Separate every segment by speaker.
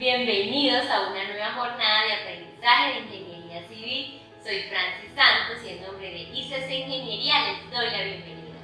Speaker 1: Bienvenidos a una nueva jornada de aprendizaje de Ingeniería Civil. Soy Francis Santos y en nombre de ICC Ingeniería les doy la bienvenida.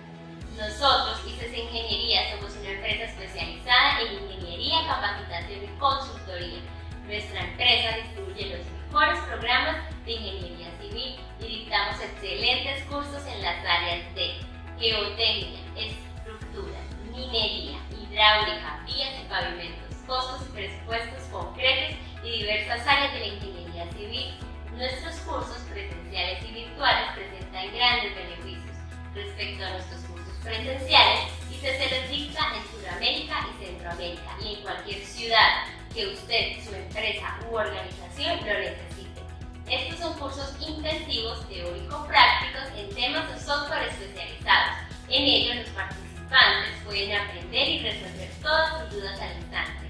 Speaker 1: Nosotros, ICC Ingeniería, somos una empresa especializada en ingeniería, capacitación y consultoría. Nuestra empresa distribuye los mejores programas de Ingeniería Civil y dictamos excelentes cursos en las áreas de geotecnia, estructuras, minería, hidráulica, vías y pavimentos, costos y presupuestos concretos y diversas áreas de la ingeniería civil. Nuestros cursos presenciales y virtuales presentan grandes beneficios respecto a nuestros cursos presenciales y se les dicta en Sudamérica y Centroamérica y en cualquier ciudad que usted, su empresa u organización lo necesite. Estos son cursos intensivos teórico-prácticos en temas de software especializados. En ellos los participantes pueden aprender y resolver todas sus dudas al instante.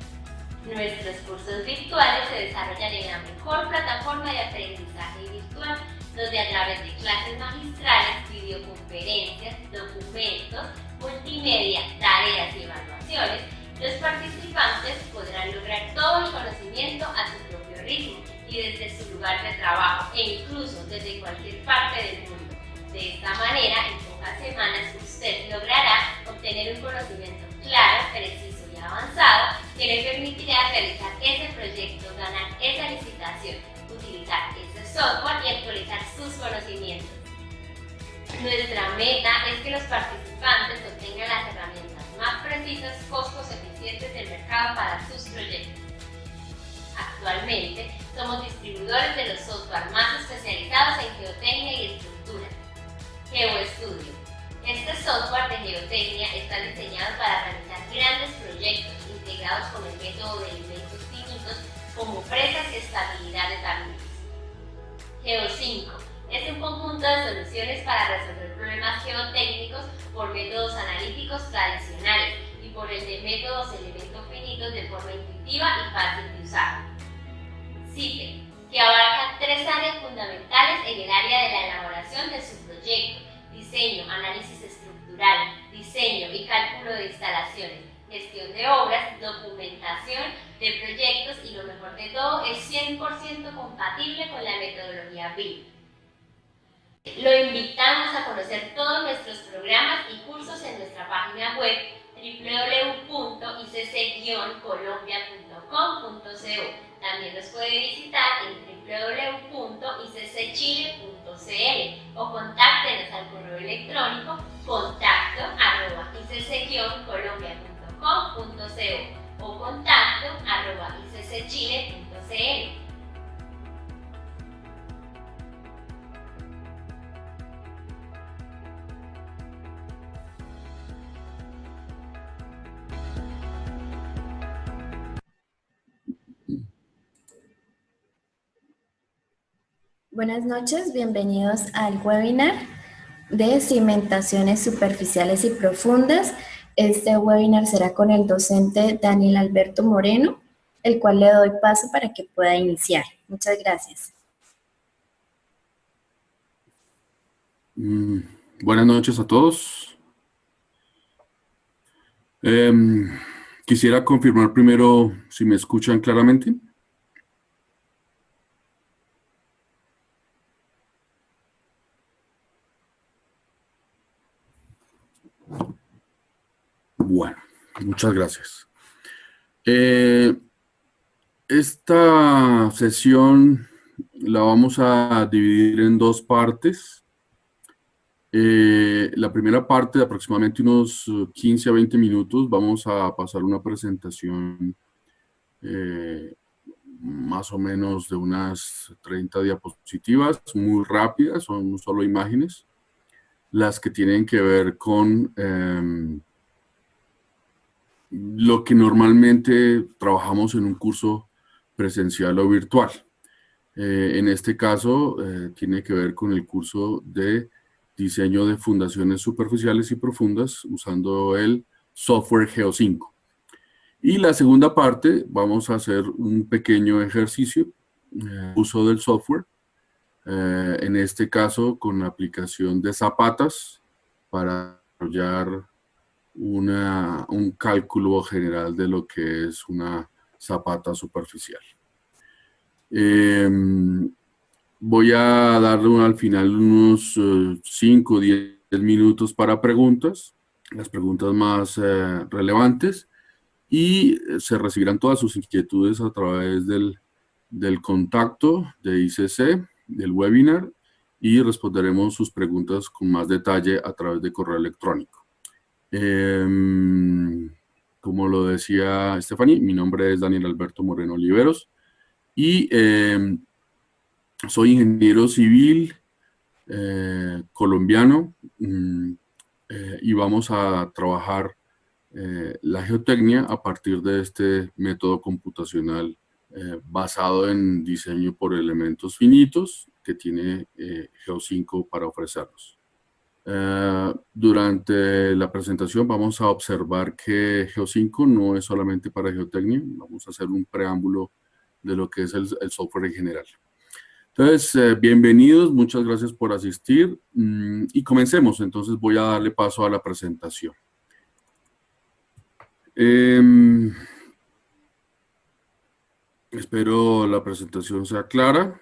Speaker 1: Nuestros cursos virtuales se desarrollan en la mejor plataforma de aprendizaje virtual, donde a través de clases magistrales, videoconferencias, documentos, multimedia, tareas y evaluaciones, los participantes podrán lograr todo el conocimiento a su propio ritmo y desde su lugar de trabajo e incluso desde cualquier parte del mundo. De esta manera, en pocas semanas usted logrará obtener un conocimiento claro, preciso y avanzado que le permitirá realizar ese proyecto, ganar esa licitación, utilizar ese software y actualizar sus conocimientos. Nuestra meta es que los participantes obtengan las herramientas más precisas, costos eficientes del mercado para sus proyectos. Actualmente, somos distribuidores de los software más especializados en geotecnia y estructura. GeoStudio. Este software de geotecnia está diseñado para realizar grandes proyectos integrados con el método de elementos finitos como presas y estabilidad de caminos. Geo5 es un conjunto de soluciones para resolver problemas geotécnicos por métodos analíticos tradicionales y por el de métodos elementos finitos de forma intuitiva y fácil de usar. CIPE, que abarca tres áreas fundamentales en el área de la elaboración de su proyecto: diseño, análisis estructural, diseño y cálculo de instalaciones, gestión de obras, documentación de proyectos y lo mejor de todo es 100% compatible con la metodología BIM. Lo invitamos a conocer todos nuestros programas y cursos en nuestra página web www.icc-colombia.com.co. También nos puede visitar en www.icc-chile.cl o contáctenos al correo electrónico contacto@icc-colombia.com.co o contacto@icc-chile.cl.
Speaker 2: Buenas noches, bienvenidos al webinar de cimentaciones superficiales y profundas. Este webinar será con el docente Daniel Alberto Moreno, el cual le doy paso para que pueda iniciar. Muchas gracias.
Speaker 3: Buenas noches a todos. Quisiera confirmar primero si me escuchan claramente. Bueno, muchas gracias. Esta sesión la vamos a dividir en dos partes. La primera parte, de aproximadamente unos 15 a 20 minutos, vamos a pasar una presentación más o menos de unas 30 diapositivas, muy rápidas, son solo imágenes, las que tienen que ver con lo que normalmente trabajamos en un curso presencial o virtual. En este caso, tiene que ver con el curso de diseño de fundaciones superficiales y profundas usando el software Geo5. Y la segunda parte, vamos a hacer un pequeño ejercicio, uso del software, en este caso con la aplicación de Zapatas para desarrollar un cálculo general de lo que es una zapata superficial. Voy a darle al final unos 5 o 10 minutos para preguntas, las preguntas más relevantes, y se recibirán todas sus inquietudes a través del contacto de ICC, del webinar, y responderemos sus preguntas con más detalle a través de correo electrónico. Como lo decía Stephanie, mi nombre es Daniel Alberto Moreno Oliveros y soy ingeniero civil colombiano y vamos a trabajar la geotecnia a partir de este método computacional basado en diseño por elementos finitos que tiene Geo5 para ofrecernos. Durante la presentación vamos a observar que Geo5 no es solamente para geotecnia, vamos a hacer un preámbulo de lo que es el software en general. Entonces, bienvenidos, muchas gracias por asistir y comencemos. Entonces voy a darle paso a la presentación. Espero la presentación sea clara.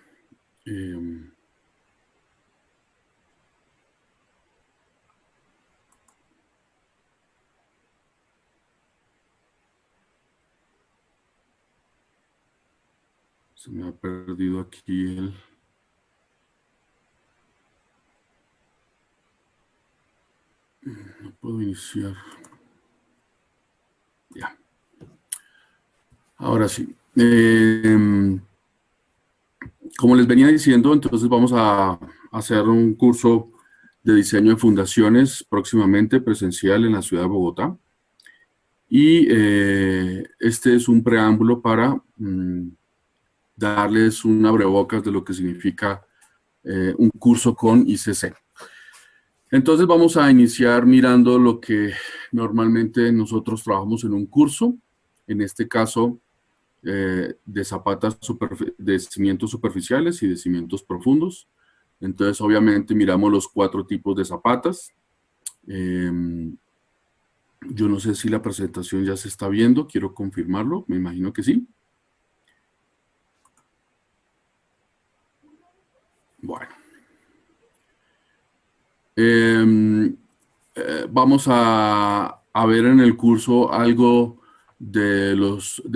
Speaker 3: Se me ha perdido aquí el... No puedo iniciar. Ya. Ahora sí. Como les venía diciendo, entonces vamos a hacer un curso de diseño de fundaciones próximamente presencial en la ciudad de Bogotá. Y este es un preámbulo para darles un abrebocas de lo que significa un curso con ICC. Entonces vamos a iniciar mirando lo que normalmente nosotros trabajamos en un curso, en este caso de zapatas de cimientos superficiales y de cimientos profundos. Entonces obviamente miramos los 4 tipos de zapatas. Yo no sé si la presentación ya se está viendo, quiero confirmarlo, me imagino que sí. Bueno. Vamos a ver en el curso algo de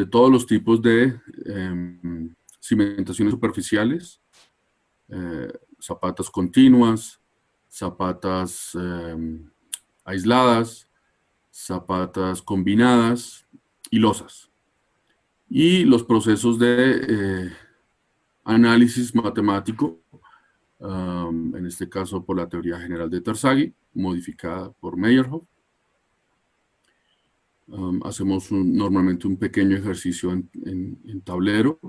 Speaker 3: todos los tipos de cimentaciones superficiales, zapatas continuas, zapatas aisladas, zapatas combinadas y losas. Y los procesos de análisis matemático, en este caso por la teoría general de Terzaghi, modificada por Meyerhoff. Hacemos normalmente un pequeño ejercicio en tablero,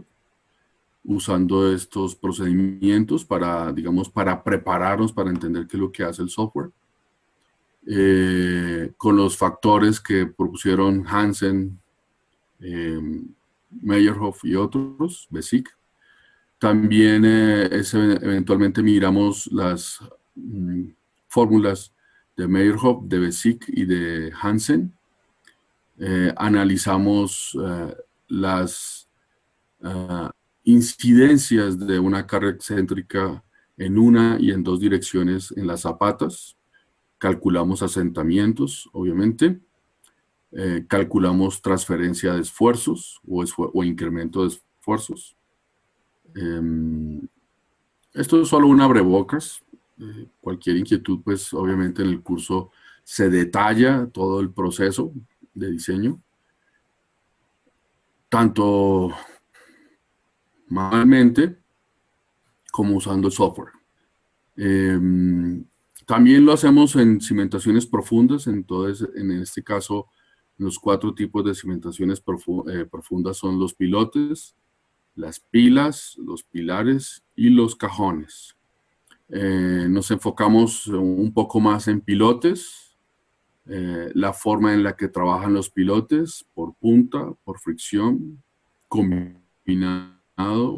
Speaker 3: usando estos procedimientos para, digamos, para prepararnos para entender qué es lo que hace el software. Con los factores que propusieron Hansen, Meyerhoff y otros, Besic. También eventualmente miramos las fórmulas de Meyerhoff, de Besic y de Hansen. Analizamos las incidencias de una carga excéntrica en una y en 2 direcciones en las zapatas. Calculamos asentamientos, obviamente. Calculamos transferencia de esfuerzos o incremento de esfuerzos. Esto es solo un abrebocas. Cualquier inquietud, pues obviamente en el curso se detalla todo el proceso de diseño, tanto manualmente como usando el software. También lo hacemos en cimentaciones profundas. Entonces, en este caso, los 4 tipos de cimentaciones profundas son los pilotes, las pilas, los pilares y los cajones. Nos enfocamos un poco más en pilotes, la forma en la que trabajan los pilotes, por punta, por fricción, combinado,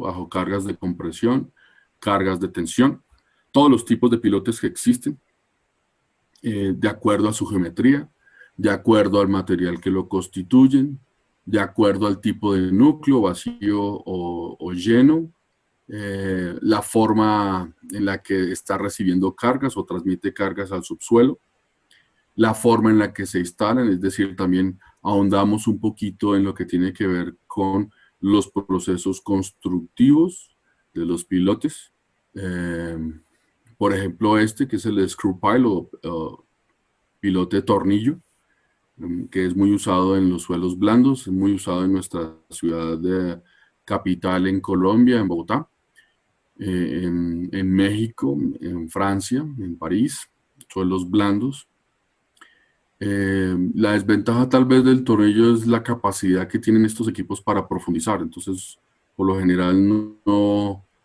Speaker 3: bajo cargas de compresión, cargas de tensión, todos los tipos de pilotes que existen, de acuerdo a su geometría, de acuerdo al material que lo constituyen, de acuerdo al tipo de núcleo, vacío o lleno, la forma en la que está recibiendo cargas o transmite cargas al subsuelo, la forma en la que se instalan, es decir, también ahondamos un poquito en lo que tiene que ver con los procesos constructivos de los pilotes. Por ejemplo, este que es el screw pile o pilote de tornillo, que es muy usado en los suelos blandos, es muy usado en nuestra ciudad de capital en Colombia, en Bogotá, en México, en Francia, en París, suelos blandos. La desventaja tal vez del tornillo es la capacidad que tienen estos equipos para profundizar. Entonces, por lo general,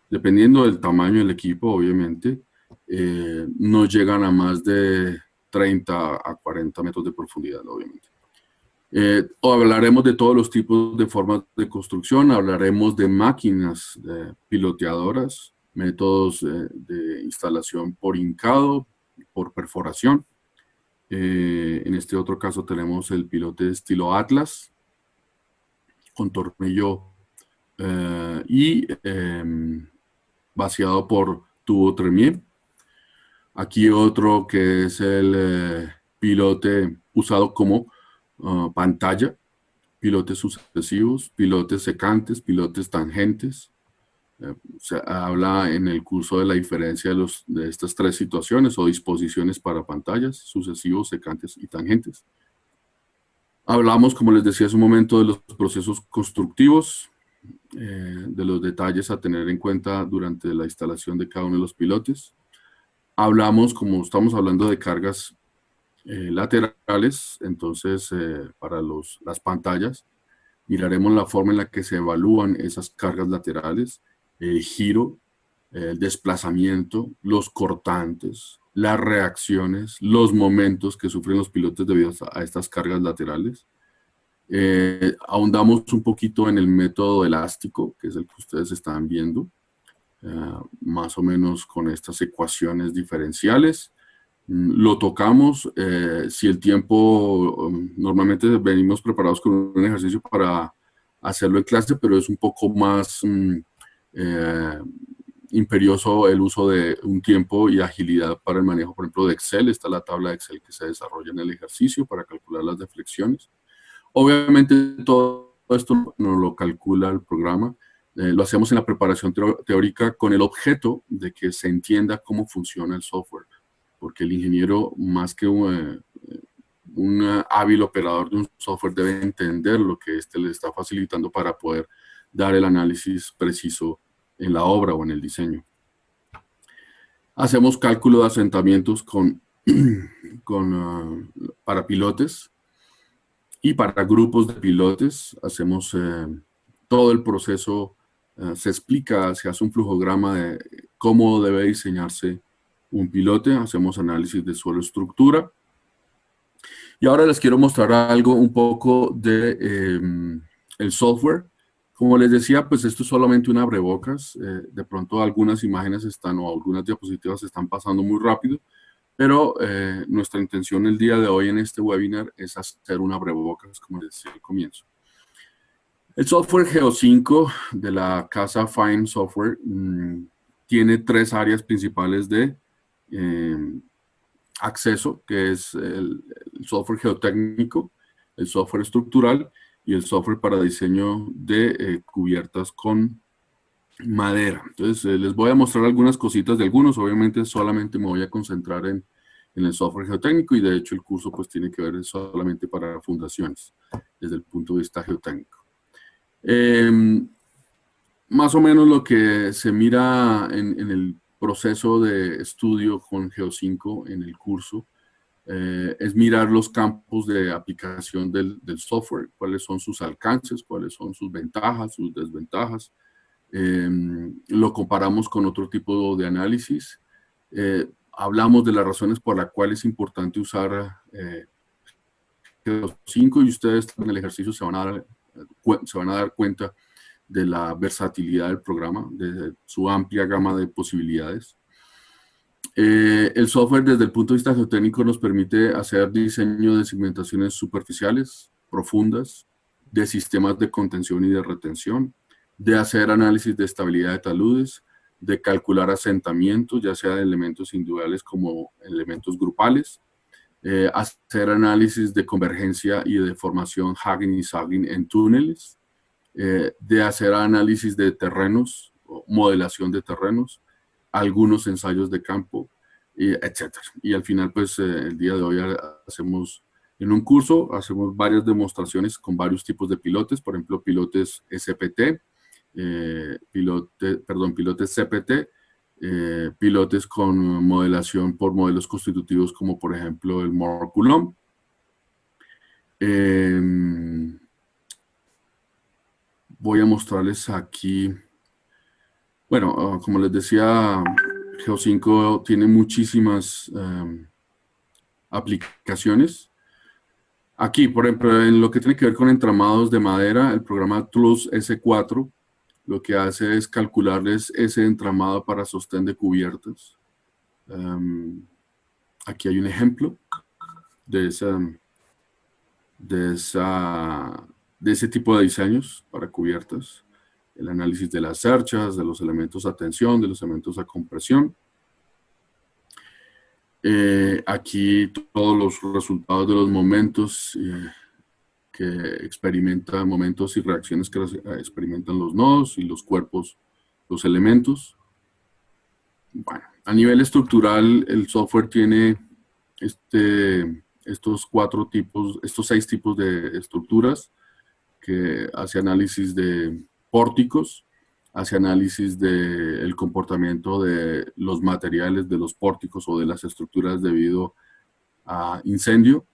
Speaker 3: dependiendo del tamaño del equipo, obviamente, no llegan a más de 30 a 40 metros de profundidad, obviamente. Hablaremos de todos los tipos de formas de construcción, hablaremos de máquinas piloteadoras, métodos de instalación por hincado, por perforación. En este otro caso tenemos el pilote de estilo Atlas, con tornillo y vaciado por tubo Tremier. Aquí otro que es el pilote usado como pantalla, pilotes sucesivos, pilotes secantes, pilotes tangentes. Se habla en el curso de la diferencia de estas tres situaciones o disposiciones para pantallas, sucesivos, secantes y tangentes. Hablamos, como les decía hace un momento, de los procesos constructivos, de los detalles a tener en cuenta durante la instalación de cada uno de los pilotes. Hablamos, como estamos hablando de cargas laterales, entonces para las pantallas, miraremos la forma en la que se evalúan esas cargas laterales, el giro, el desplazamiento, los cortantes, las reacciones, los momentos que sufren los pilotes debido a estas cargas laterales. Ahondamos un poquito en el método elástico, que es el que ustedes están viendo, más o menos con estas ecuaciones diferenciales. Lo tocamos, si el tiempo, normalmente venimos preparados con un ejercicio para hacerlo en clase, pero es un poco más imperioso el uso de un tiempo y agilidad para el manejo, por ejemplo, de Excel. Está la tabla de Excel que se desarrolla en el ejercicio para calcular las deflexiones. Obviamente todo esto no lo calcula el programa, lo hacemos en la preparación teórica con el objeto de que se entienda cómo funciona el software, porque el ingeniero, más que un hábil operador de un software, debe entender lo que le está facilitando para poder dar el análisis preciso en la obra o en el diseño. Hacemos cálculo de asentamientos para pilotes y para grupos de pilotes. Hacemos todo el proceso, se explica, se hace un flujograma de cómo debe diseñarse un pilote, hacemos análisis de suelo estructura. Y ahora les quiero mostrar algo un poco de el software. Como les decía, pues esto es solamente un abrebocas. De pronto algunas imágenes o algunas diapositivas están pasando muy rápido, pero nuestra intención el día de hoy en este webinar es hacer un abrebocas, como les decía al comienzo. El software Geo5 de la casa Fine Software tiene tres áreas principales de acceso, que es el software geotécnico, el software estructural y el software para diseño de cubiertas con madera. Entonces, les voy a mostrar algunas cositas de algunos. Obviamente, solamente me voy a concentrar en el software geotécnico y, de hecho, el curso pues tiene que ver solamente para fundaciones, desde el punto de vista geotécnico. Más o menos lo que se mira en el proceso de estudio con Geo5 en el curso es mirar los campos de aplicación del software, cuáles son sus alcances, cuáles son sus ventajas, sus desventajas. Lo comparamos con otro tipo de análisis. Hablamos de las razones por las cuales es importante usar Geo5 y ustedes en el ejercicio se van a dar cuenta de la versatilidad del programa, de su amplia gama de posibilidades. El software desde el punto de vista geotécnico nos permite hacer diseño de segmentaciones superficiales, profundas, de sistemas de contención y de retención, de hacer análisis de estabilidad de taludes, de calcular asentamientos, ya sea de elementos individuales como elementos grupales, hacer análisis de convergencia y de formación Hagen y Sagging en túneles, de hacer análisis de terrenos, modelación de terrenos, algunos ensayos de campo, etc. Y al final, pues, el día de hoy hacemos, en un curso, hacemos varias demostraciones con varios tipos de pilotes, por ejemplo, pilotes SPT, pilotes CPT, pilotes con modelación por modelos constitutivos como por ejemplo el Moore-Coulomb. Voy a mostrarles aquí, bueno, como les decía, Geo5 tiene muchísimas aplicaciones. Aquí, por ejemplo, en lo que tiene que ver con entramados de madera, el programa TLUS S4 lo que hace es calcularles ese entramado para sostén de cubiertas. Aquí hay un ejemplo de ese tipo de diseños para cubiertas. El análisis de las cerchas, de los elementos a tensión, de los elementos a compresión. Aquí todos los resultados de los momentos que experimentan, momentos y reacciones que experimentan los nodos y los cuerpos, los elementos. Bueno, a nivel estructural, el software tiene estos 6 tipos de estructuras que hace análisis de pórticos, hace análisis del comportamiento de los materiales de los pórticos o de las estructuras debido a incendio,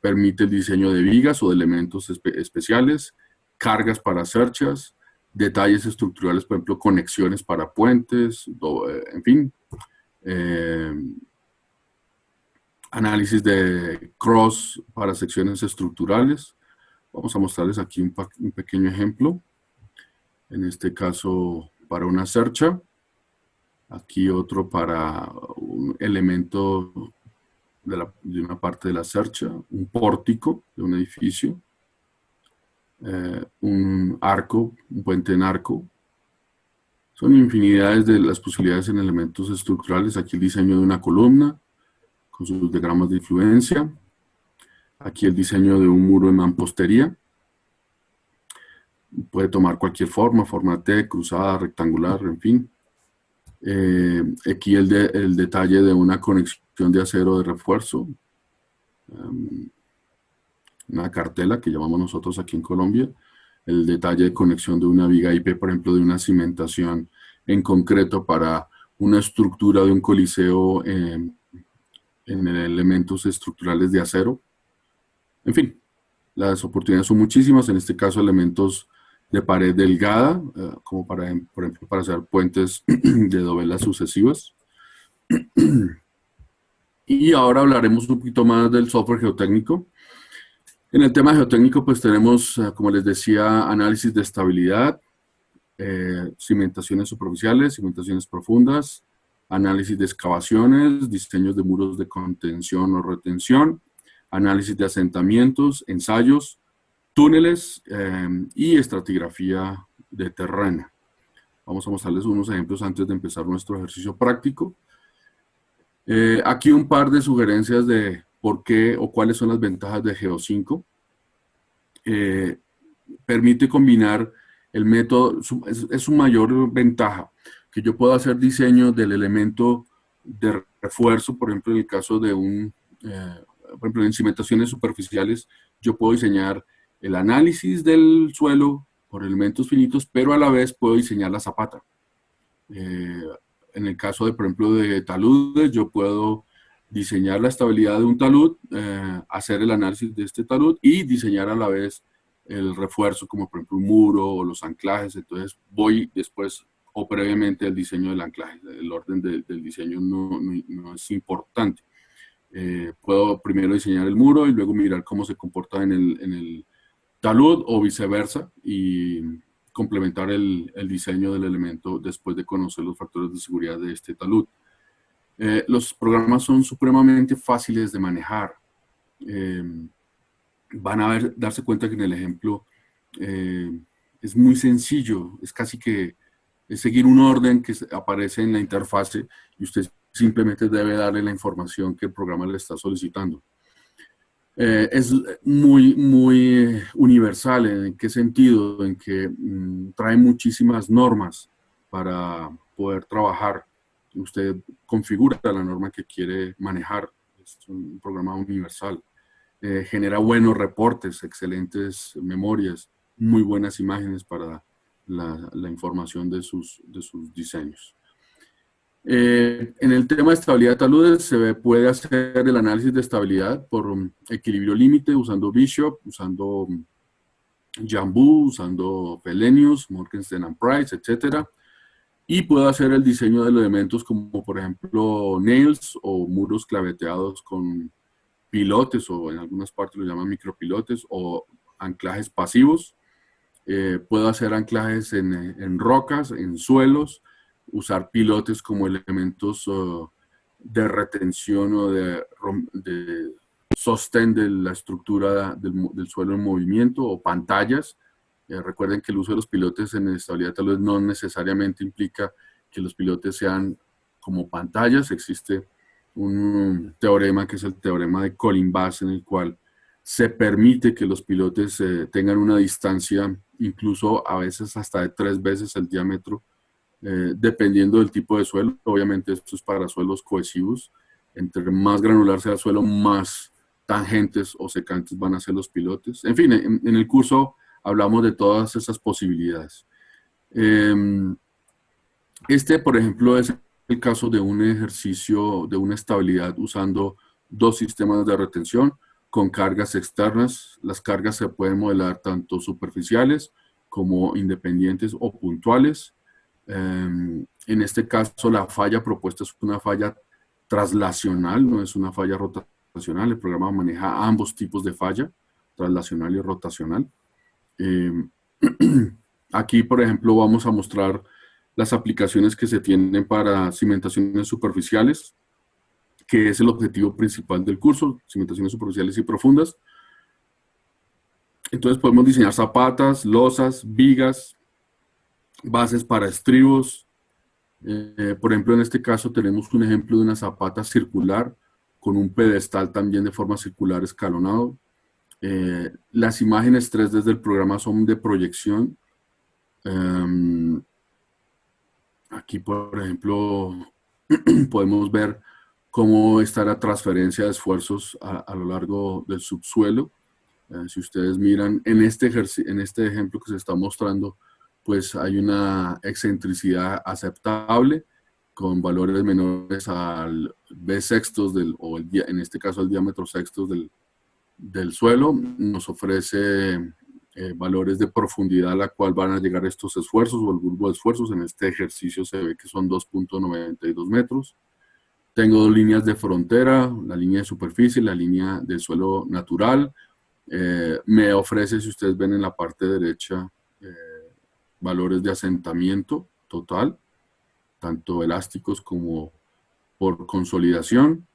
Speaker 3: permite el diseño de vigas o de elementos especiales, cargas para cerchas, detalles estructurales, por ejemplo, conexiones para puentes, en fin. Análisis de cross para secciones estructurales. Vamos a mostrarles aquí un pequeño ejemplo. En este caso, para una cercha. Aquí otro para un elemento de una parte de la cercha, un pórtico de un edificio, un arco, un puente en arco. Son infinidades de las posibilidades en elementos estructurales. Aquí el diseño de una columna con sus diagramas de influencia. Aquí el diseño de un muro en mampostería. Puede tomar cualquier forma, forma T, cruzada, rectangular, en fin. Aquí el detalle de una conexión de acero de refuerzo, una cartela que llamamos nosotros aquí en Colombia, el detalle de conexión de una viga IP, por ejemplo, de una cimentación en concreto para una estructura de un coliseo en elementos estructurales de acero. En fin, las oportunidades son muchísimas, en este caso elementos de pared delgada, como por ejemplo para hacer puentes de dovelas sucesivas. Y ahora hablaremos un poquito más del software geotécnico. En el tema geotécnico, pues tenemos, como les decía, análisis de estabilidad, cimentaciones superficiales, cimentaciones profundas, análisis de excavaciones, diseños de muros de contención o retención, análisis de asentamientos, ensayos, túneles y estratigrafía de terreno. Vamos a mostrarles unos ejemplos antes de empezar nuestro ejercicio práctico. Aquí un par de sugerencias de por qué o cuáles son las ventajas de Geo5. Permite combinar el método, es su mayor ventaja, que yo puedo hacer diseño del elemento de refuerzo, por ejemplo, en el caso de por ejemplo, en cimentaciones superficiales, yo puedo diseñar el análisis del suelo por elementos finitos, pero a la vez puedo diseñar la zapata. En el caso de, por ejemplo, de taludes, yo puedo diseñar la estabilidad de un talud, hacer el análisis de este talud y diseñar a la vez el refuerzo, como por ejemplo un muro o los anclajes. Entonces voy después o previamente al diseño del anclaje. El orden del diseño no es importante. Puedo primero diseñar el muro y luego mirar cómo se comporta en el talud o viceversa y complementar el diseño del elemento después de conocer los factores de seguridad de este talud. Los programas son supremamente fáciles de manejar. van a darse cuenta que en el ejemplo es muy sencillo, es casi que es seguir un orden que aparece en la interfase y usted simplemente debe darle la información que el programa le está solicitando. Es muy universal. ¿En qué sentido? En que trae muchísimas normas para poder trabajar. Usted configura la norma que quiere manejar. Es un programa universal. Genera buenos reportes, excelentes memorias, muy buenas imágenes para la información de sus diseños. En el tema de estabilidad de taludes se puede hacer el análisis de estabilidad por equilibrio límite usando Bishop, usando Jambu, usando Felenius, Morgenstern and Price, etc. Y puedo hacer el diseño de los elementos como por ejemplo nails o muros claveteados con pilotes, o en algunas partes lo llaman micropilotes, o anclajes pasivos. Puedo hacer anclajes en rocas, en suelos, usar pilotes como elementos de retención o de sostén de la estructura del suelo en movimiento, o pantallas. Recuerden que el uso de los pilotes en estabilidad de taludes no necesariamente implica que los pilotes sean como pantallas. Existe un teorema que es el teorema de Colin-Bass, en el cual se permite que los pilotes tengan una distancia incluso a veces hasta de 3 veces el diámetro, dependiendo del tipo de suelo. Obviamente esto es para suelos cohesivos. Entre más granular sea el suelo, más tangentes o secantes van a ser los pilotes. En fin, en el curso hablamos de todas esas posibilidades. Este, por ejemplo, es el caso de un ejercicio de una estabilidad usando 2 sistemas de retención con cargas externas. Las cargas se pueden modelar tanto superficiales como independientes o puntuales. En este caso, la falla propuesta es una falla traslacional, no es una falla rotacional. El programa maneja ambos tipos de falla, traslacional y rotacional. Aquí, por ejemplo, vamos a mostrar las aplicaciones que se tienen para cimentaciones superficiales, que es el objetivo principal del curso, cimentaciones superficiales y profundas. Entonces podemos diseñar zapatas, losas, vigas, bases para estribos. Por ejemplo, en este caso tenemos un ejemplo de una zapata circular con un pedestal también de forma circular escalonado. Las imágenes 3D del programa son de proyección. Aquí, por ejemplo, podemos ver cómo está la transferencia de esfuerzos a lo largo del subsuelo. Si ustedes miran en este ejemplo que se está mostrando, pues hay una excentricidad aceptable con valores menores al B sextos en este caso el diámetro sextos del suelo. Nos ofrece valores de profundidad a la cual van a llegar estos esfuerzos o el grupo de esfuerzos. En este ejercicio se ve que son 2.92 metros. Tengo 2 líneas de frontera, la línea de superficie, la línea del suelo natural. Me ofrece, si ustedes ven en la parte derecha, valores de asentamiento total, tanto elásticos como por consolidación.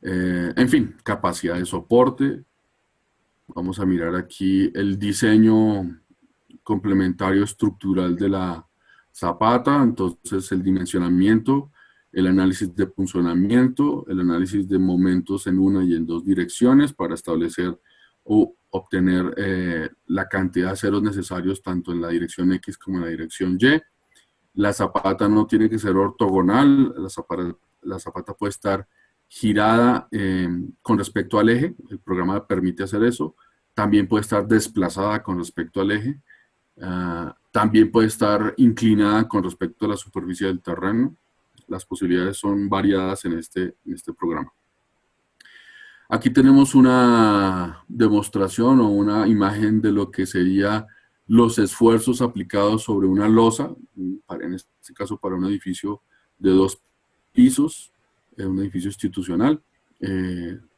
Speaker 3: En fin, capacidad de soporte. Vamos a mirar aquí el diseño complementario estructural de la zapata. Entonces, el dimensionamiento, el análisis de punzonamiento, el análisis de momentos en una y en 2 direcciones para establecer o obtener la cantidad de ceros necesarios tanto en la dirección X como en la dirección Y. La zapata no tiene que ser ortogonal, la zapata puede estar girada con respecto al eje, el programa permite hacer eso. También puede estar desplazada con respecto al eje. También puede estar inclinada con respecto a la superficie del terreno. Las posibilidades son variadas en este programa. Aquí tenemos una demostración o una imagen de lo que sería los esfuerzos aplicados sobre una losa, en este caso para un edificio de 2 pisos, un edificio institucional,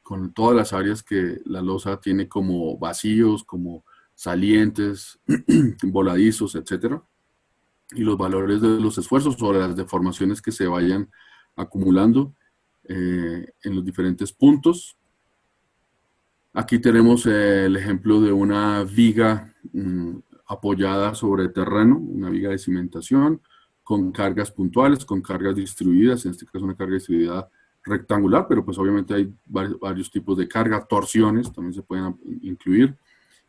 Speaker 3: con todas las áreas que la losa tiene como vacíos, como salientes, voladizos, etc. Y los valores de los esfuerzos sobre las deformaciones que se vayan acumulando en los diferentes puntos. Aquí tenemos el ejemplo de una viga apoyada sobre terreno, una viga de cimentación, con cargas puntuales, con cargas distribuidas, en este caso una carga distribuida rectangular, pero pues obviamente hay varios tipos de carga, torsiones también se pueden incluir.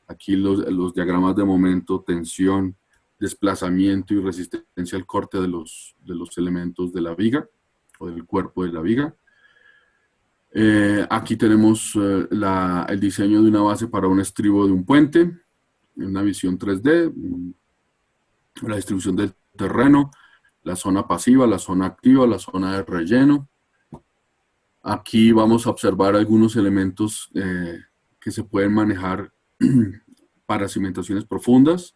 Speaker 3: Aquí los diagramas de momento, tensión, desplazamiento y resistencia al corte de los elementos de la viga o del cuerpo de la viga. Aquí tenemos el diseño de una base para un estribo de un puente, en una visión 3D, la distribución del terreno, la zona pasiva, la zona activa, la zona de relleno. Aquí vamos a observar algunos elementos que se pueden manejar para cimentaciones profundas.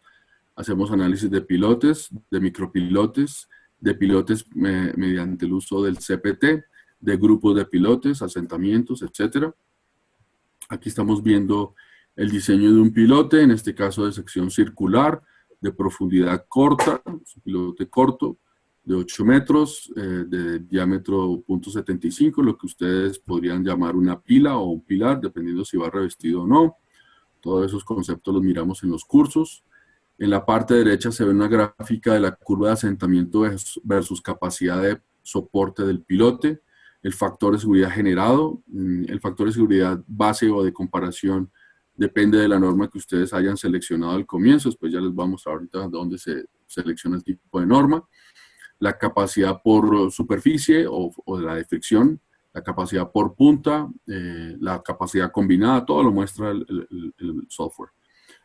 Speaker 3: Hacemos análisis de pilotes, de micropilotes, de pilotes mediante el uso del CPT, de grupos de pilotes, asentamientos, etc. Aquí estamos viendo el diseño de un pilote, en este caso de sección circular, de profundidad corta, un pilote corto, de 8 metros, de diámetro 0.75, lo que ustedes podrían llamar una pila o un pilar, dependiendo si va revestido o no. Todos esos conceptos los miramos en los cursos. En la parte derecha se ve una gráfica de la curva de asentamiento versus capacidad de soporte del pilote, el factor de seguridad generado, el factor de seguridad base o de comparación depende de la norma que ustedes hayan seleccionado al comienzo, después ya les vamos a mostrar ahorita dónde se selecciona el tipo de norma, la capacidad por superficie o de la de fricción, la capacidad por punta, la capacidad combinada, todo lo muestra el software.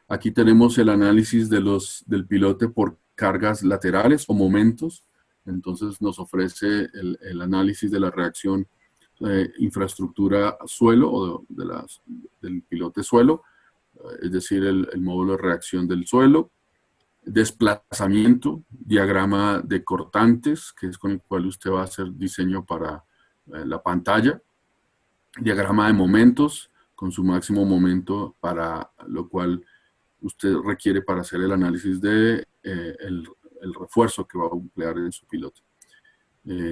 Speaker 3: Aquí tenemos el análisis del pilote por cargas laterales o momentos. Entonces nos ofrece el análisis de la reacción infraestructura suelo o del pilote suelo, es decir, el módulo de reacción del suelo, desplazamiento, diagrama de cortantes, que es con el cual usted va a hacer diseño para la pantalla, diagrama de momentos, con su máximo momento, para lo cual usted requiere para hacer el análisis de el refuerzo que va a emplear en su pilote.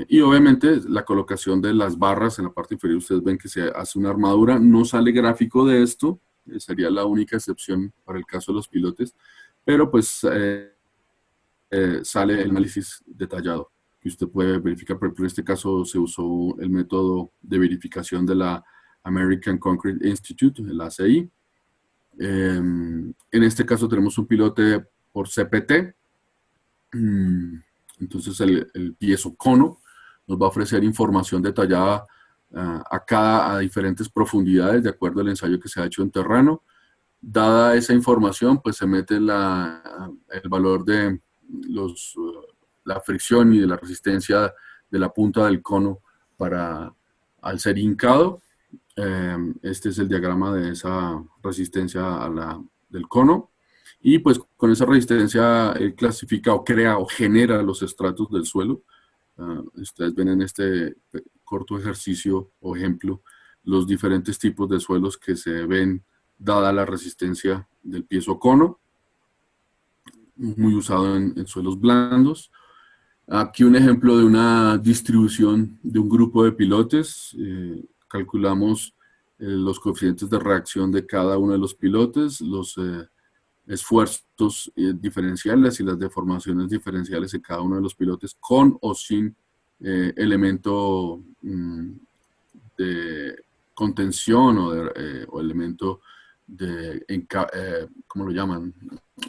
Speaker 3: Y obviamente la colocación de las barras en la parte inferior, ustedes ven que se hace una armadura, no sale gráfico de esto, sería la única excepción para el caso de los pilotes, pero pues sale el análisis detallado, que usted puede verificar. Pero en este caso se usó el método de verificación de la American Concrete Institute, la ACI. En este caso tenemos un pilote por CPT, entonces el piezo cono nos va a ofrecer información detallada a diferentes profundidades de acuerdo al ensayo que se ha hecho en terreno. Dada esa información, pues se mete el valor de la fricción y de la resistencia de la punta del cono al ser hincado. Este es el diagrama de esa resistencia del cono. Y pues con esa resistencia él clasifica o crea o genera los estratos del suelo. Ustedes ven en este corto ejercicio o ejemplo los diferentes tipos de suelos que se ven dada la resistencia del piezo cono, muy usado en suelos blandos. Aquí un ejemplo de una distribución de un grupo de pilotes. Calculamos los coeficientes de reacción de cada uno de los pilotes, los esfuerzos diferenciales y las deformaciones diferenciales de cada uno de los pilotes con o sin elemento de contención o elemento ¿cómo lo llaman?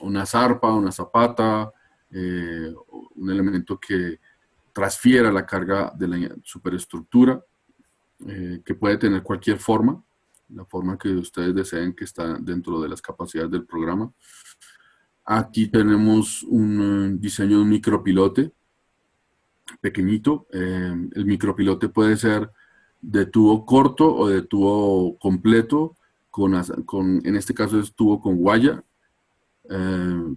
Speaker 3: Una zarpa, una zapata, un elemento que transfiera la carga de la superestructura, que puede tener cualquier forma, la forma que ustedes deseen, que está dentro de las capacidades del programa. Aquí tenemos un diseño de un micropilote pequeñito. El micropilote puede ser de tubo corto o de tubo completo, en este caso es tubo con guaya.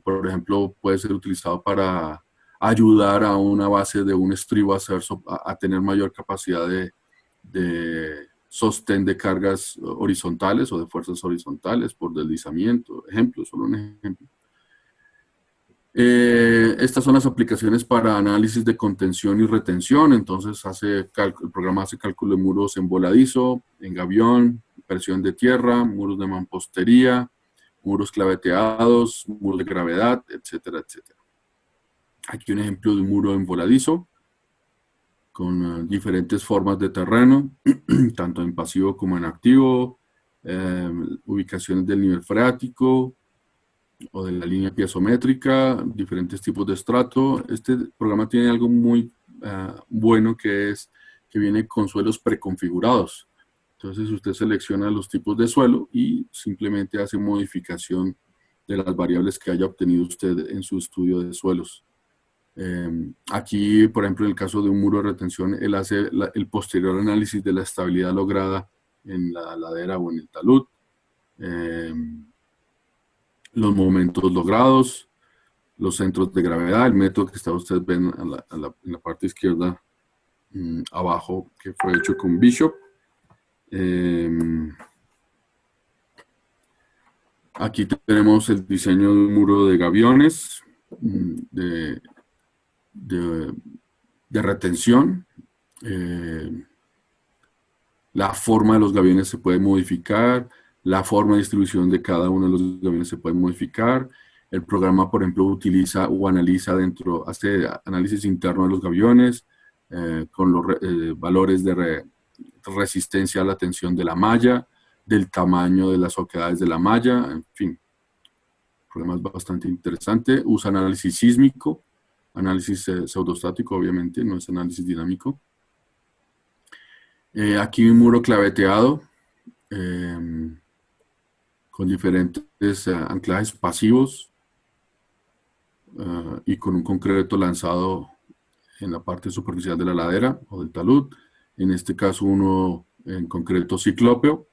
Speaker 3: Por ejemplo, puede ser utilizado para ayudar a una base de un estribo a tener mayor capacidad de sostén de cargas horizontales o de fuerzas horizontales por deslizamiento. Solo un ejemplo. Estas son las aplicaciones para análisis de contención y retención. Entonces el programa hace cálculo de muros en voladizo, en gavión, presión de tierra, muros de mampostería, muros claveteados, muros de gravedad, etcétera, etcétera. Aquí un ejemplo de un muro en voladizo, con diferentes formas de terreno, tanto en pasivo como en activo, ubicaciones del nivel freático o de la línea piezométrica, diferentes tipos de estrato. Este programa tiene algo muy bueno, que es que viene con suelos preconfigurados. Entonces usted selecciona los tipos de suelo y simplemente hace modificación de las variables que haya obtenido usted en su estudio de suelos. Aquí, por ejemplo, en el caso de un muro de retención, él hace el posterior análisis de la estabilidad lograda en la ladera o en el talud, los momentos logrados, los centros de gravedad, el método que usted ven en la parte izquierda abajo, que fue hecho con Bishop. Aquí tenemos el diseño de un muro de gaviones, de retención. La forma de los gaviones se puede modificar, la forma de distribución de cada uno de los gaviones se puede modificar. El programa, por ejemplo, utiliza o analiza hace análisis interno de los gaviones, con los valores de resistencia a la tensión de la malla, del tamaño de las oquedades de la malla, en fin. El programa es bastante interesante. Usa análisis sísmico, análisis pseudostático, obviamente, no es análisis dinámico. Aquí un muro claveteado, con diferentes anclajes pasivos, y con un concreto lanzado en la parte superficial de la ladera o del talud. En este caso uno en concreto ciclópeo.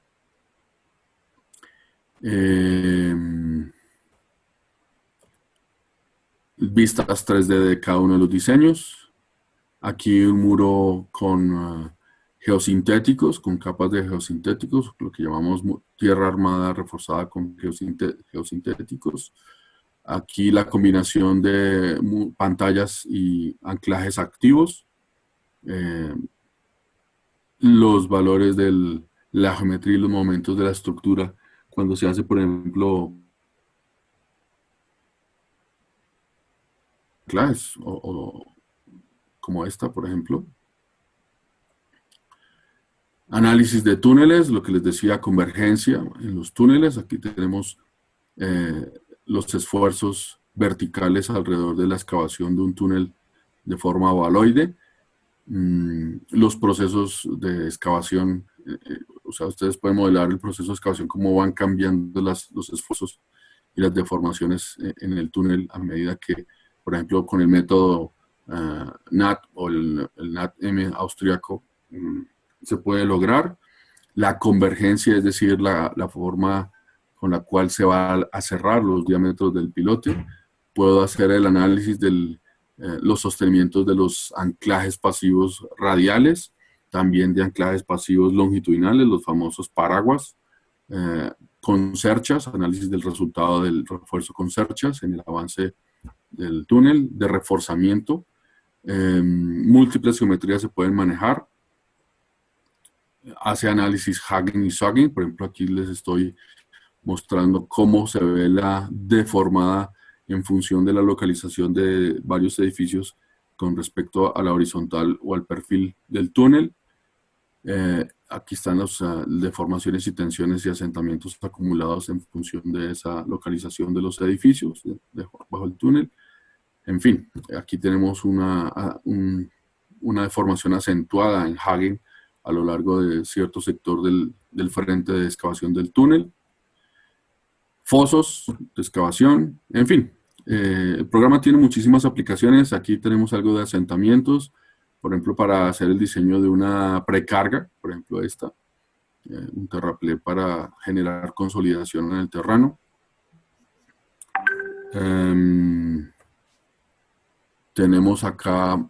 Speaker 3: Vistas 3D de cada uno de los diseños. Aquí un muro con geosintéticos, con capas de geosintéticos, lo que llamamos tierra armada reforzada con geosintéticos. Aquí la combinación de pantallas y anclajes activos. Los valores de la geometría y los momentos de la estructura cuando se hace, por ejemplo, anclajes, o como esta, por ejemplo. Análisis de túneles, lo que les decía, convergencia en los túneles. Aquí tenemos los esfuerzos verticales alrededor de la excavación de un túnel de forma ovaloide. Los procesos de excavación, o sea, ustedes pueden modelar el proceso de excavación, cómo van cambiando los esfuerzos y las deformaciones en el túnel a medida que, por ejemplo, con el método NAT o el NAT-M austriaco, se puede lograr. La convergencia, es decir, la forma con la cual se va a cerrar los diámetros del pilote. Puedo hacer el análisis de los sostenimientos de los anclajes pasivos radiales, también de anclajes pasivos longitudinales, los famosos paraguas, con cerchas, análisis del resultado del refuerzo con cerchas en el avance del túnel, de reforzamiento. Múltiples geometrías se pueden manejar. Hace análisis Hagen y Sagan. Por ejemplo, aquí les estoy mostrando cómo se ve la deformada en función de la localización de varios edificios con respecto a la horizontal o al perfil del túnel. Aquí están las deformaciones y tensiones y asentamientos acumulados en función de esa localización de los edificios bajo el túnel. En fin, aquí tenemos una deformación acentuada en Hagen a lo largo de cierto sector del frente de excavación del túnel. Fosos de excavación, en fin. El programa tiene muchísimas aplicaciones. Aquí tenemos algo de asentamientos, por ejemplo, para hacer el diseño de una precarga, por ejemplo esta, un terraplén para generar consolidación en el terreno. Tenemos acá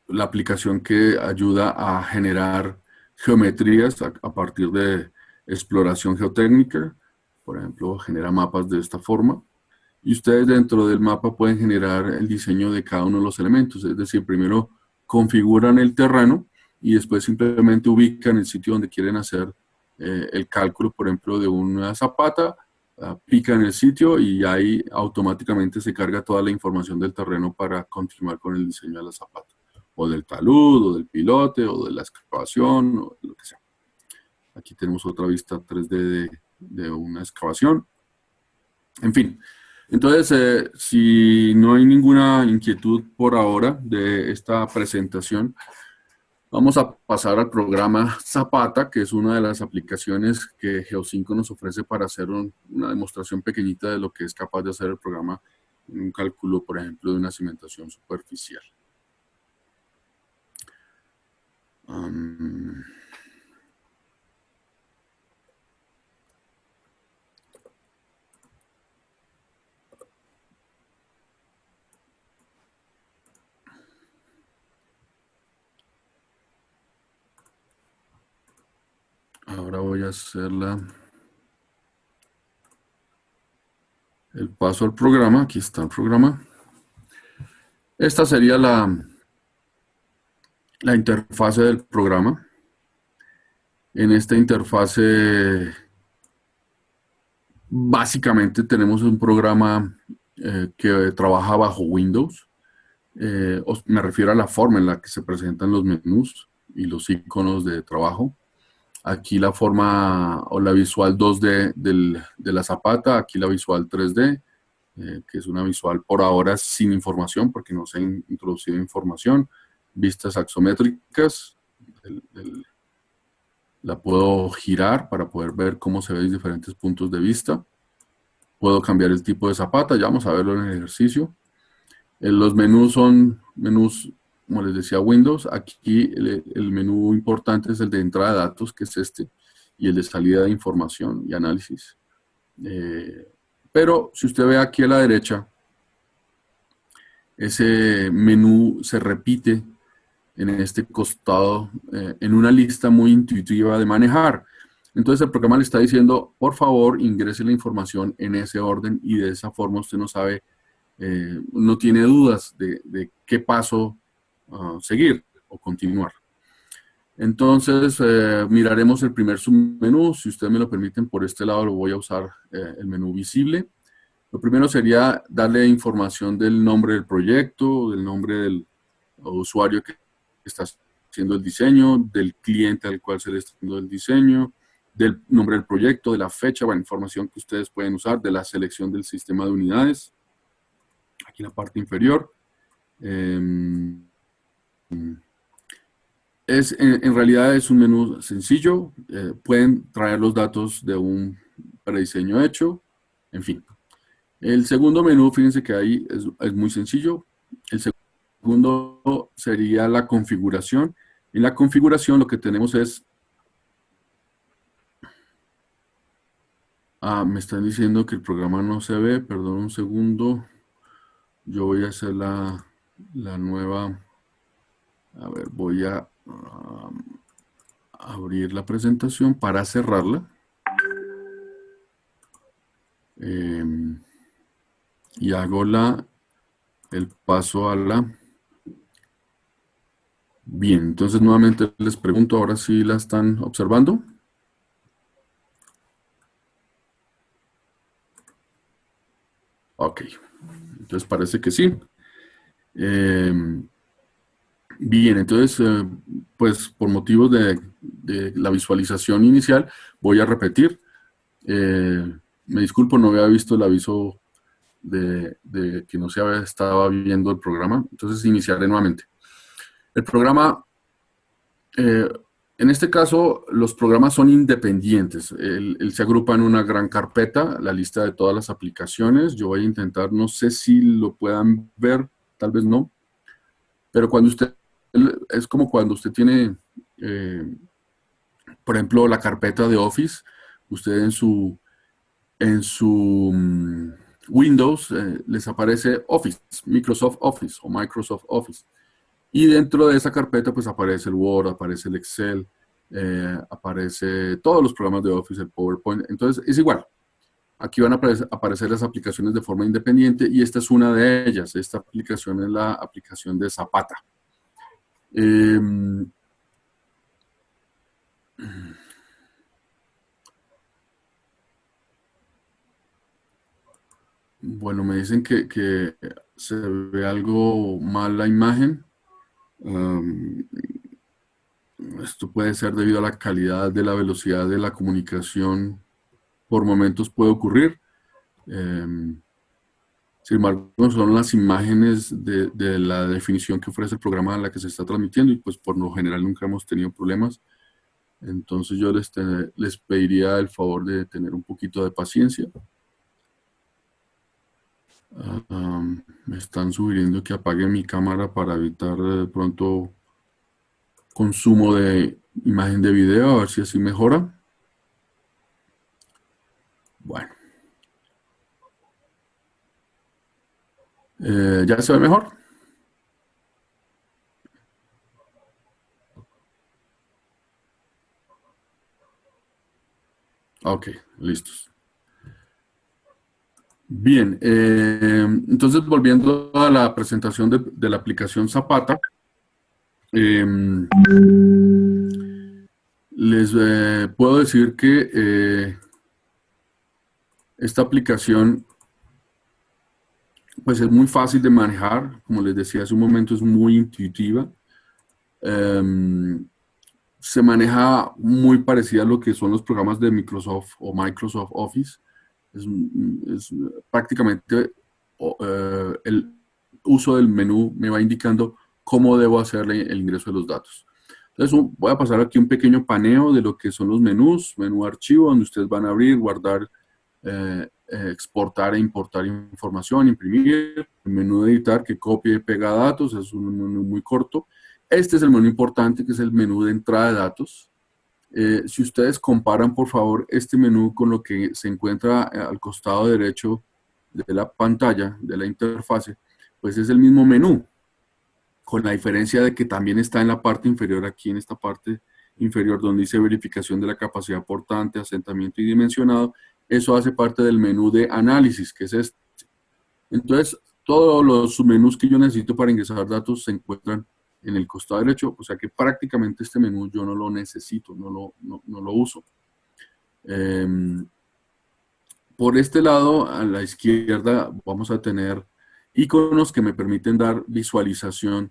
Speaker 3: la aplicación que ayuda a generar geometrías a partir de exploración geotécnica. Por ejemplo, genera mapas de esta forma. Y ustedes dentro del mapa pueden generar el diseño de cada uno de los elementos. Es decir, primero configuran el terreno y después simplemente ubican el sitio donde quieren hacer el cálculo, por ejemplo, de una zapata, pican el sitio y ahí automáticamente se carga toda la información del terreno para continuar con el diseño de la zapata, o del talud, o del pilote, o de la excavación, o lo que sea. Aquí tenemos otra vista 3D de una excavación. En fin, entonces, si no hay ninguna inquietud por ahora de esta presentación, vamos a pasar al programa Zapata, que es una de las aplicaciones que Geocinco nos ofrece para hacer una demostración pequeñita de lo que es capaz de hacer el programa en un cálculo, por ejemplo, de una cimentación superficial. Ahora voy a hacer el paso al programa. Aquí está el programa. Esta sería la interfase del programa. En esta interfase, básicamente tenemos un programa que trabaja bajo Windows. Me refiero a la forma en la que se presentan los menús y los iconos de trabajo. Aquí la forma o la visual 2D de la zapata, aquí la visual 3D, que es una visual por ahora sin información porque no se ha introducido información. Vistas axométricas, la puedo girar para poder ver cómo se ve en diferentes puntos de vista. Puedo cambiar el tipo de zapata, ya vamos a verlo en el ejercicio. Los menús son menús, como les decía, Windows. Aquí el menú importante es el de entrada de datos, que es este, y el de salida de información y análisis. Pero si usted ve aquí a la derecha, ese menú se repite en este costado, en una lista muy intuitiva de manejar. Entonces el programa le está diciendo, por favor, ingrese la información en ese orden, y de esa forma usted no sabe, no tiene dudas de qué paso seguir o continuar. Entonces, miraremos el primer submenú. Si ustedes me lo permiten, por este lado lo voy a usar el menú visible. Lo primero sería darle información del nombre del proyecto, del nombre del usuario que está haciendo el diseño, del cliente al cual se le está haciendo el diseño, del nombre del proyecto, de la fecha, bueno, información que ustedes pueden usar, de la selección del sistema de unidades. Aquí en la parte inferior. En realidad es un menú sencillo. Pueden traer los datos de un prediseño hecho, en fin. El segundo menú, fíjense que ahí es muy sencillo. El segundo sería la configuración. En la configuración lo que tenemos es... me están diciendo que el programa no se ve. Perdón un segundo. Yo voy a hacer la nueva... A ver, voy a abrir la presentación para cerrarla. Y hago el paso a la... Bien, entonces nuevamente les pregunto, ¿ahora sí la están observando? Ok, entonces parece que sí. Bien, entonces, pues por motivos de la visualización inicial, voy a repetir. Me disculpo, no había visto el aviso de que no se estaba viendo el programa, entonces iniciaré nuevamente. El programa, en este caso, los programas son independientes. Él se agrupa en una gran carpeta, la lista de todas las aplicaciones. Yo voy a intentar, no sé si lo puedan ver, tal vez no, pero cuando usted, es como cuando usted tiene, por ejemplo, la carpeta de Office, usted en su Windows les aparece Office, Microsoft Office o Microsoft Office. Y dentro de esa carpeta pues aparece el Word, aparece el Excel, aparece todos los programas de Office, el PowerPoint. Entonces es igual. Aquí van a aparecer las aplicaciones de forma independiente y esta es una de ellas. Esta aplicación es la aplicación de Zapata. Bueno, me dicen que se ve algo mal la imagen. Esto puede ser debido a la calidad de la velocidad de la comunicación. Por momentos puede ocurrir. Sin embargo, son las imágenes de la definición que ofrece el programa a la que se está transmitiendo y pues por lo general nunca hemos tenido problemas. Entonces yo les pediría el favor de tener un poquito de paciencia. Me están sugiriendo que apague mi cámara para evitar de pronto consumo de imagen de video, a ver si así mejora. Bueno. ¿Ya se ve mejor? Ok, listos. Bien, entonces volviendo a la presentación de la aplicación Zapata, les puedo decir que esta aplicación pues es muy fácil de manejar, como les decía hace un momento, es muy intuitiva. Se maneja muy parecida a lo que son los programas de Microsoft o Microsoft Office. Es prácticamente el uso del menú me va indicando cómo debo hacerle el ingreso de los datos. Entonces voy a pasar aquí un pequeño paneo de lo que son los menús, menú archivo, donde ustedes van a abrir, guardar, exportar e importar información, imprimir, el menú de editar que copia y pega datos, es un menú muy corto. Este es el menú importante, que es el menú de entrada de datos. Si ustedes comparan, por favor, este menú con lo que se encuentra al costado derecho de la pantalla, de la interfase, pues es el mismo menú, con la diferencia de que también está en la parte inferior, aquí en esta parte inferior, donde dice verificación de la capacidad portante, asentamiento y dimensionado. Eso hace parte del menú de análisis, que es este. Entonces, todos los submenús que yo necesito para ingresar datos se encuentran en el costado derecho, o sea que prácticamente este menú yo no lo necesito, no lo uso. Por este lado, a la izquierda, vamos a tener iconos que me permiten dar visualización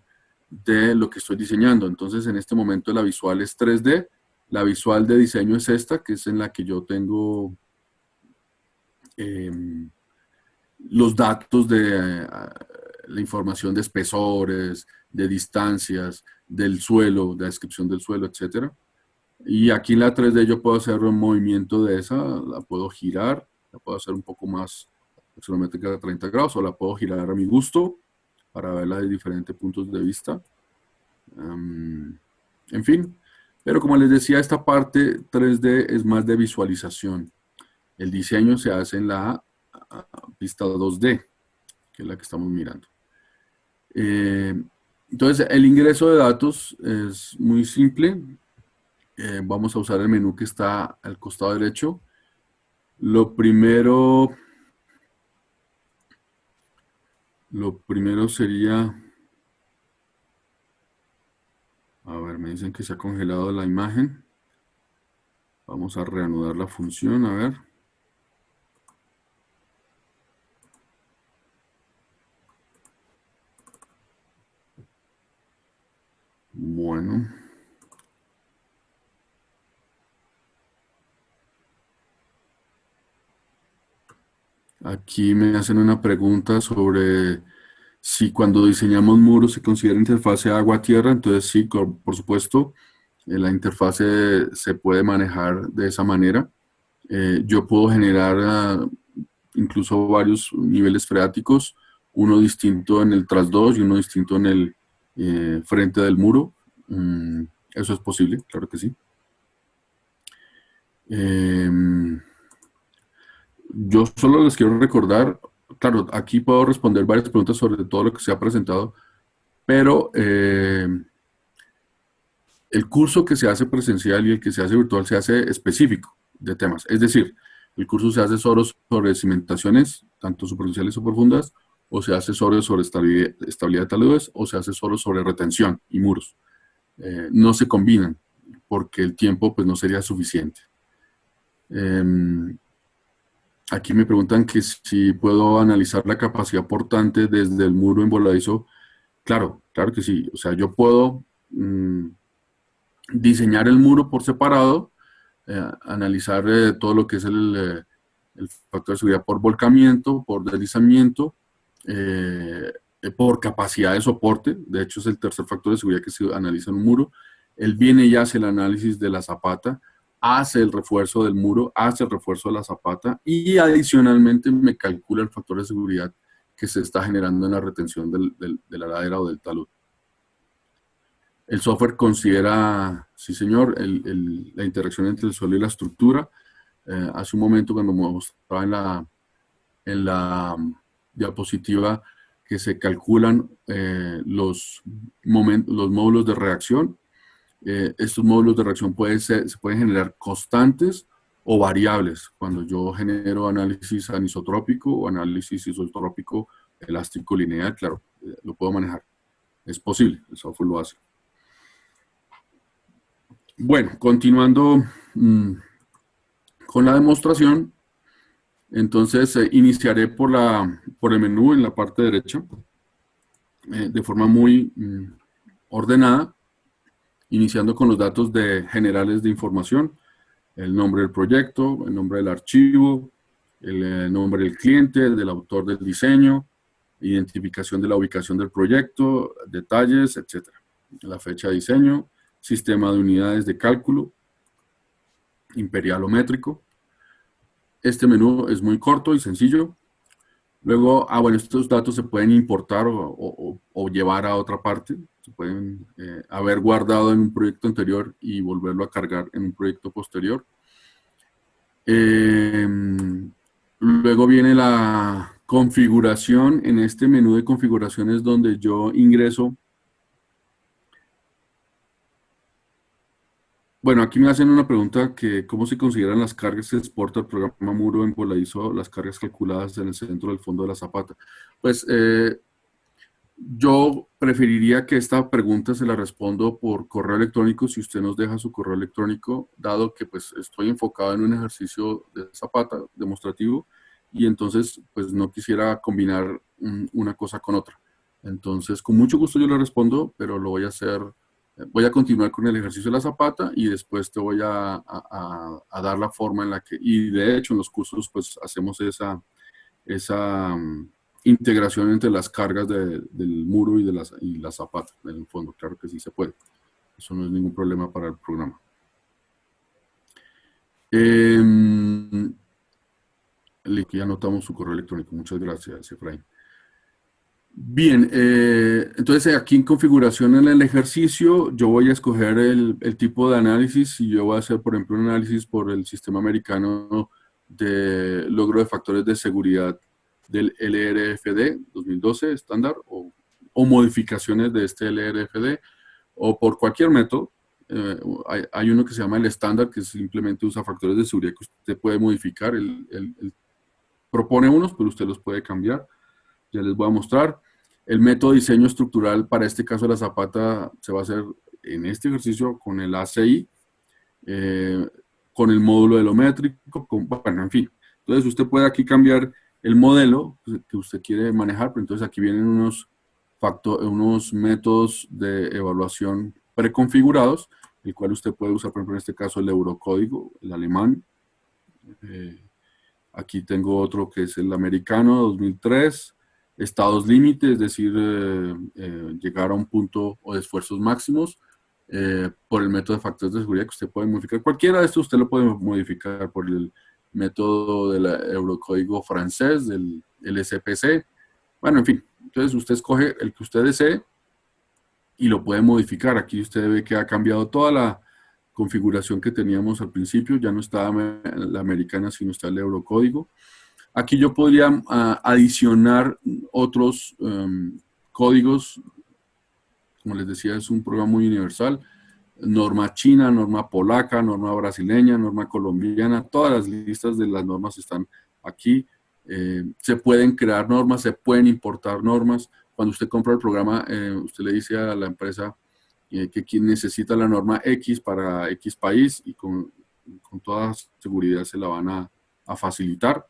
Speaker 3: de lo que estoy diseñando. Entonces, en este momento la visual es 3D, la visual de diseño es esta, que es en la que yo tengo los datos de la información de espesores, de distancias, del suelo, de descripción del suelo, etc. Y aquí en la 3D yo puedo hacer un movimiento de esa, la puedo girar, la puedo hacer un poco más, solamente cada 30 grados, o la puedo girar a mi gusto para verla de diferentes puntos de vista. En fin, pero como les decía, esta parte 3D es más de visualización. El diseño se hace en la pista 2D, que es la que estamos mirando. Entonces, el ingreso de datos es muy simple. Vamos a usar el menú que está al costado derecho. Lo primero sería... A ver, me dicen que se ha congelado la imagen. Vamos a reanudar la función, a ver. Bueno. Aquí me hacen una pregunta sobre si cuando diseñamos muros se considera interfase agua-tierra. Entonces sí, por supuesto, la interfase se puede manejar de esa manera. Yo puedo generar incluso varios niveles freáticos, uno distinto en el trasdos y uno distinto en el frente del muro. Eso es posible, claro que sí. Yo solo les quiero recordar, claro, aquí puedo responder varias preguntas sobre todo lo que se ha presentado, pero el curso que se hace presencial y el que se hace virtual se hace específico de temas. Es decir, el curso se hace solo sobre cimentaciones, tanto superficiales o profundas, o se hace sobre estabilidad de taludes, o se hace solo sobre retención y muros. No se combinan. porque el tiempo pues no sería suficiente. Aquí me preguntan que si puedo analizar la capacidad portante desde el muro en voladizo. Claro, claro que sí. O sea, yo puedo diseñar el muro por separado, analizar todo lo que es el factor de seguridad por volcamiento, por deslizamiento, por capacidad de soporte. De hecho, es el tercer factor de seguridad que se analiza en un muro. Él viene y hace el análisis de la zapata, hace el refuerzo del muro, hace el refuerzo de la zapata y adicionalmente me calcula el factor de seguridad que se está generando en la retención de la ladera o del talud. El software considera, sí señor, la interacción entre el suelo y la estructura. Hace un momento cuando mostraba en la diapositiva que se calculan los módulos de reacción. Estos módulos de reacción se pueden generar constantes o variables. Cuando yo genero análisis anisotrópico o análisis isotrópico elástico lineal, claro, lo puedo manejar. Es posible, el software lo hace. Bueno, continuando con la demostración, entonces iniciaré por el menú en la parte derecha, de forma muy ordenada, iniciando con los datos generales de información, el nombre del proyecto, el nombre del archivo, el nombre del cliente, del autor del diseño, identificación de la ubicación del proyecto, detalles, etc. La fecha de diseño, sistema de unidades de cálculo, imperial o métrico. Este menú es muy corto y sencillo. Luego, bueno, estos datos se pueden importar o llevar a otra parte. Se pueden haber guardado en un proyecto anterior y volverlo a cargar en un proyecto posterior. Luego viene la configuración. En este menú de configuraciones donde yo ingreso. Bueno, aquí me hacen una pregunta que ¿cómo se consideran las cargas que exporta el programa Muro en voladizo, las cargas calculadas en el centro del fondo de la zapata? Pues yo preferiría que esta pregunta se la respondo por correo electrónico, si usted nos deja su correo electrónico, dado que pues estoy enfocado en un ejercicio de zapata demostrativo y entonces pues no quisiera combinar una cosa con otra. Entonces, con mucho gusto yo le respondo, pero lo voy a hacer. Voy a continuar con el ejercicio de la zapata y después te voy a dar la forma en la que, y de hecho en los cursos pues hacemos esa integración entre las cargas del muro y la zapata en el fondo. Claro que sí se puede. Eso no es ningún problema para el programa. Ya anotamos su correo electrónico. Muchas gracias, Efraín. Bien, entonces aquí en configuración en el ejercicio, yo voy a escoger el tipo de análisis y yo voy a hacer, por ejemplo, un análisis por el sistema americano de logro de factores de seguridad del LRFD 2012 estándar o modificaciones de este LRFD o por cualquier método. Hay uno que se llama el estándar que simplemente usa factores de seguridad que usted puede modificar. Él propone unos, pero usted los puede cambiar. Ya les voy a mostrar. El método de diseño estructural para este caso de la zapata se va a hacer en este ejercicio con el ACI, con el módulo velométrico, bueno, en fin. Entonces usted puede aquí cambiar el modelo que usted quiere manejar, pero entonces aquí vienen unos métodos de evaluación preconfigurados, el cual usted puede usar, por ejemplo, en este caso el eurocódigo, el alemán. Aquí tengo otro que es el americano 2003, estados límite, es decir, llegar a un punto o de esfuerzos máximos por el método de factores de seguridad que usted puede modificar. Cualquiera de estos usted lo puede modificar por el método del eurocódigo francés, del SPC. Bueno, en fin, entonces usted escoge el que usted desee y lo puede modificar. Aquí usted ve que ha cambiado toda la configuración que teníamos al principio, ya no está la americana, sino está el eurocódigo. Aquí yo podría adicionar otros códigos. Como les decía, es un programa muy universal. Norma china, norma polaca, norma brasileña, norma colombiana, todas las listas de las normas están aquí. Se pueden crear normas, se pueden importar normas. Cuando usted compra el programa, usted le dice a la empresa que quien necesita la norma X para X país y con toda seguridad se la van a facilitar.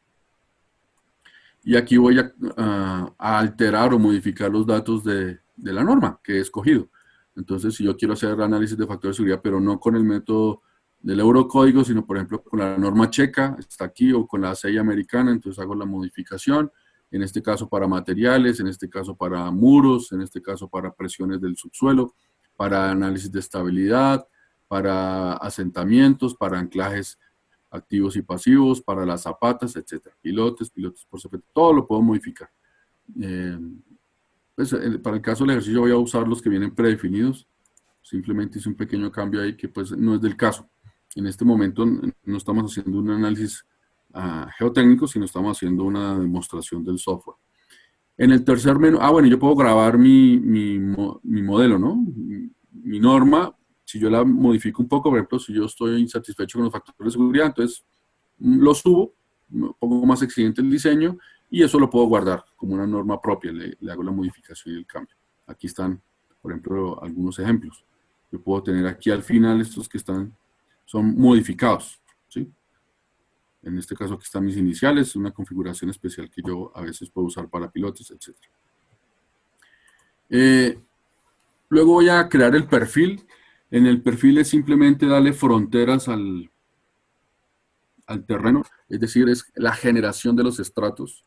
Speaker 3: Y aquí voy a alterar o modificar los datos de la norma que he escogido. Entonces, si yo quiero hacer análisis de factor de seguridad, pero no con el método del eurocódigo, sino por ejemplo con la norma checa, está aquí, o con la CEI americana, entonces hago la modificación, en este caso para materiales, en este caso para muros, en este caso para presiones del subsuelo, para análisis de estabilidad, para asentamientos, para anclajes activos y pasivos, para las zapatas, etcétera. Pilotes por CFT, todo lo puedo modificar. Pues, para el caso del ejercicio voy a usar los que vienen predefinidos. Simplemente hice un pequeño cambio ahí que pues no es del caso. En este momento no estamos haciendo un análisis geotécnico, sino estamos haciendo una demostración del software. En el tercer menú, bueno, yo puedo grabar mi modelo, ¿no? Mi norma. Si yo la modifico un poco, por ejemplo, si yo estoy insatisfecho con los factores de seguridad, entonces lo subo, pongo más exigente el diseño y eso lo puedo guardar como una norma propia, le hago la modificación y el cambio. Aquí están, por ejemplo, algunos ejemplos. Yo puedo tener aquí al final estos que son modificados, ¿sí? En este caso aquí están mis iniciales, una configuración especial que yo a veces puedo usar para pilotos, etc. Luego voy a crear el perfil. En el perfil es simplemente darle fronteras al terreno, es decir, es la generación de los estratos.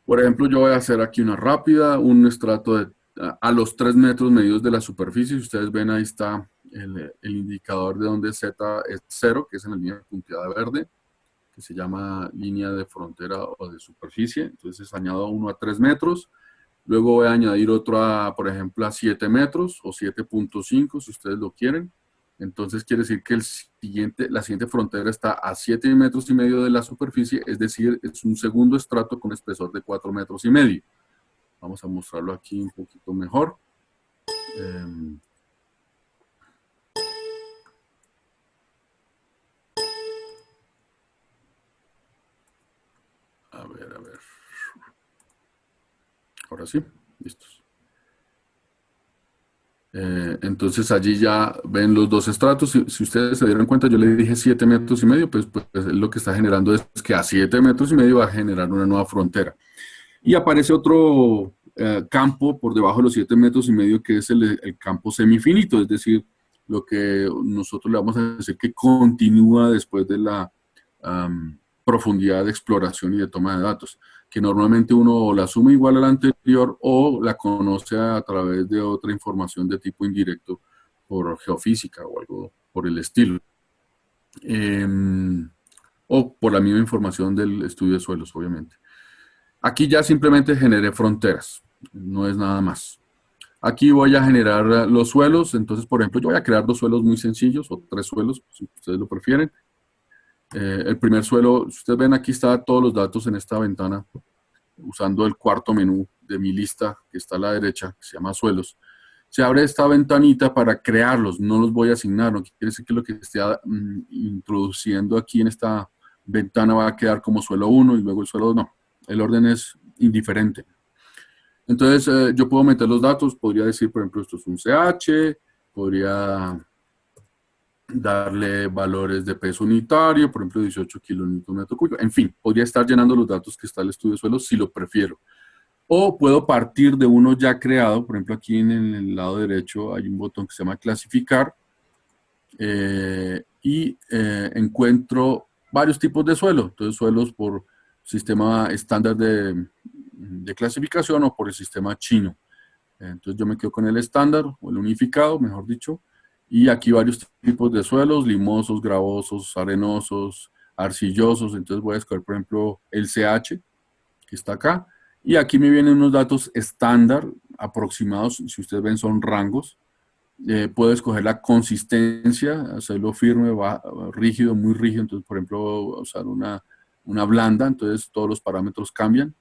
Speaker 3: Por ejemplo, yo voy a hacer aquí una rápida, un estrato a los 3 metros medidos de la superficie. Si ustedes ven, ahí está el indicador de donde Z es 0, que es en la línea punteada verde, que se llama línea de frontera o de superficie. Entonces añado uno a 3 metros. Luego voy a añadir otro, por ejemplo, a 7 metros o 7.5 si ustedes lo quieren. Entonces quiere decir que la siguiente frontera está a 7 metros y medio de la superficie, es decir, es un segundo estrato con espesor de 4 metros y medio. Vamos a mostrarlo aquí un poquito mejor. A ver. Ahora sí, listos. Entonces allí ya ven los dos estratos. Si ustedes se dieron cuenta, yo le dije 7 metros y medio, pues lo que está generando es que a 7 metros y medio va a generar una nueva frontera. Y aparece otro campo por debajo de los 7 metros y medio, que es el campo semifinito, es decir, lo que nosotros le vamos a decir que continúa después de la profundidad de exploración y de toma de datos, que normalmente uno la asume igual a la anterior o la conoce a través de otra información de tipo indirecto por geofísica o algo por el estilo. O por la misma información del estudio de suelos, obviamente. Aquí ya simplemente generé fronteras, no es nada más. Aquí voy a generar los suelos, entonces, por ejemplo, yo voy a crear 2 suelos muy sencillos, o 3 suelos, si ustedes lo prefieren. El primer suelo, si ustedes ven, aquí están todos los datos en esta ventana, usando el cuarto menú de mi lista, que está a la derecha, que se llama suelos. Se abre esta ventanita para crearlos, no los voy a asignar, no quiere decir que lo que esté introduciendo aquí en esta ventana va a quedar como suelo 1 y luego el suelo 2, no. El orden es indiferente. Entonces, yo puedo meter los datos, podría decir, por ejemplo, esto es un CH, podría darle valores de peso unitario, por ejemplo, 18 kilonewton metro cúbico. En fin, podría estar llenando los datos que está el estudio de suelos si lo prefiero. O puedo partir de uno ya creado, por ejemplo, aquí en el lado derecho hay un botón que se llama clasificar y encuentro varios tipos de suelo. Entonces, suelos por sistema estándar de clasificación o por el sistema chino. Entonces yo me quedo con el estándar o el unificado, mejor dicho, y aquí varios tipos de suelos, limosos, gravosos, arenosos, arcillosos. Entonces voy a escoger, por ejemplo, el CH, que está acá, y aquí me vienen unos datos estándar aproximados, si ustedes ven son rangos. Puedo escoger la consistencia, hacerlo firme, rígido, muy rígido. Entonces, por ejemplo, usar una blanda, entonces todos los parámetros cambian.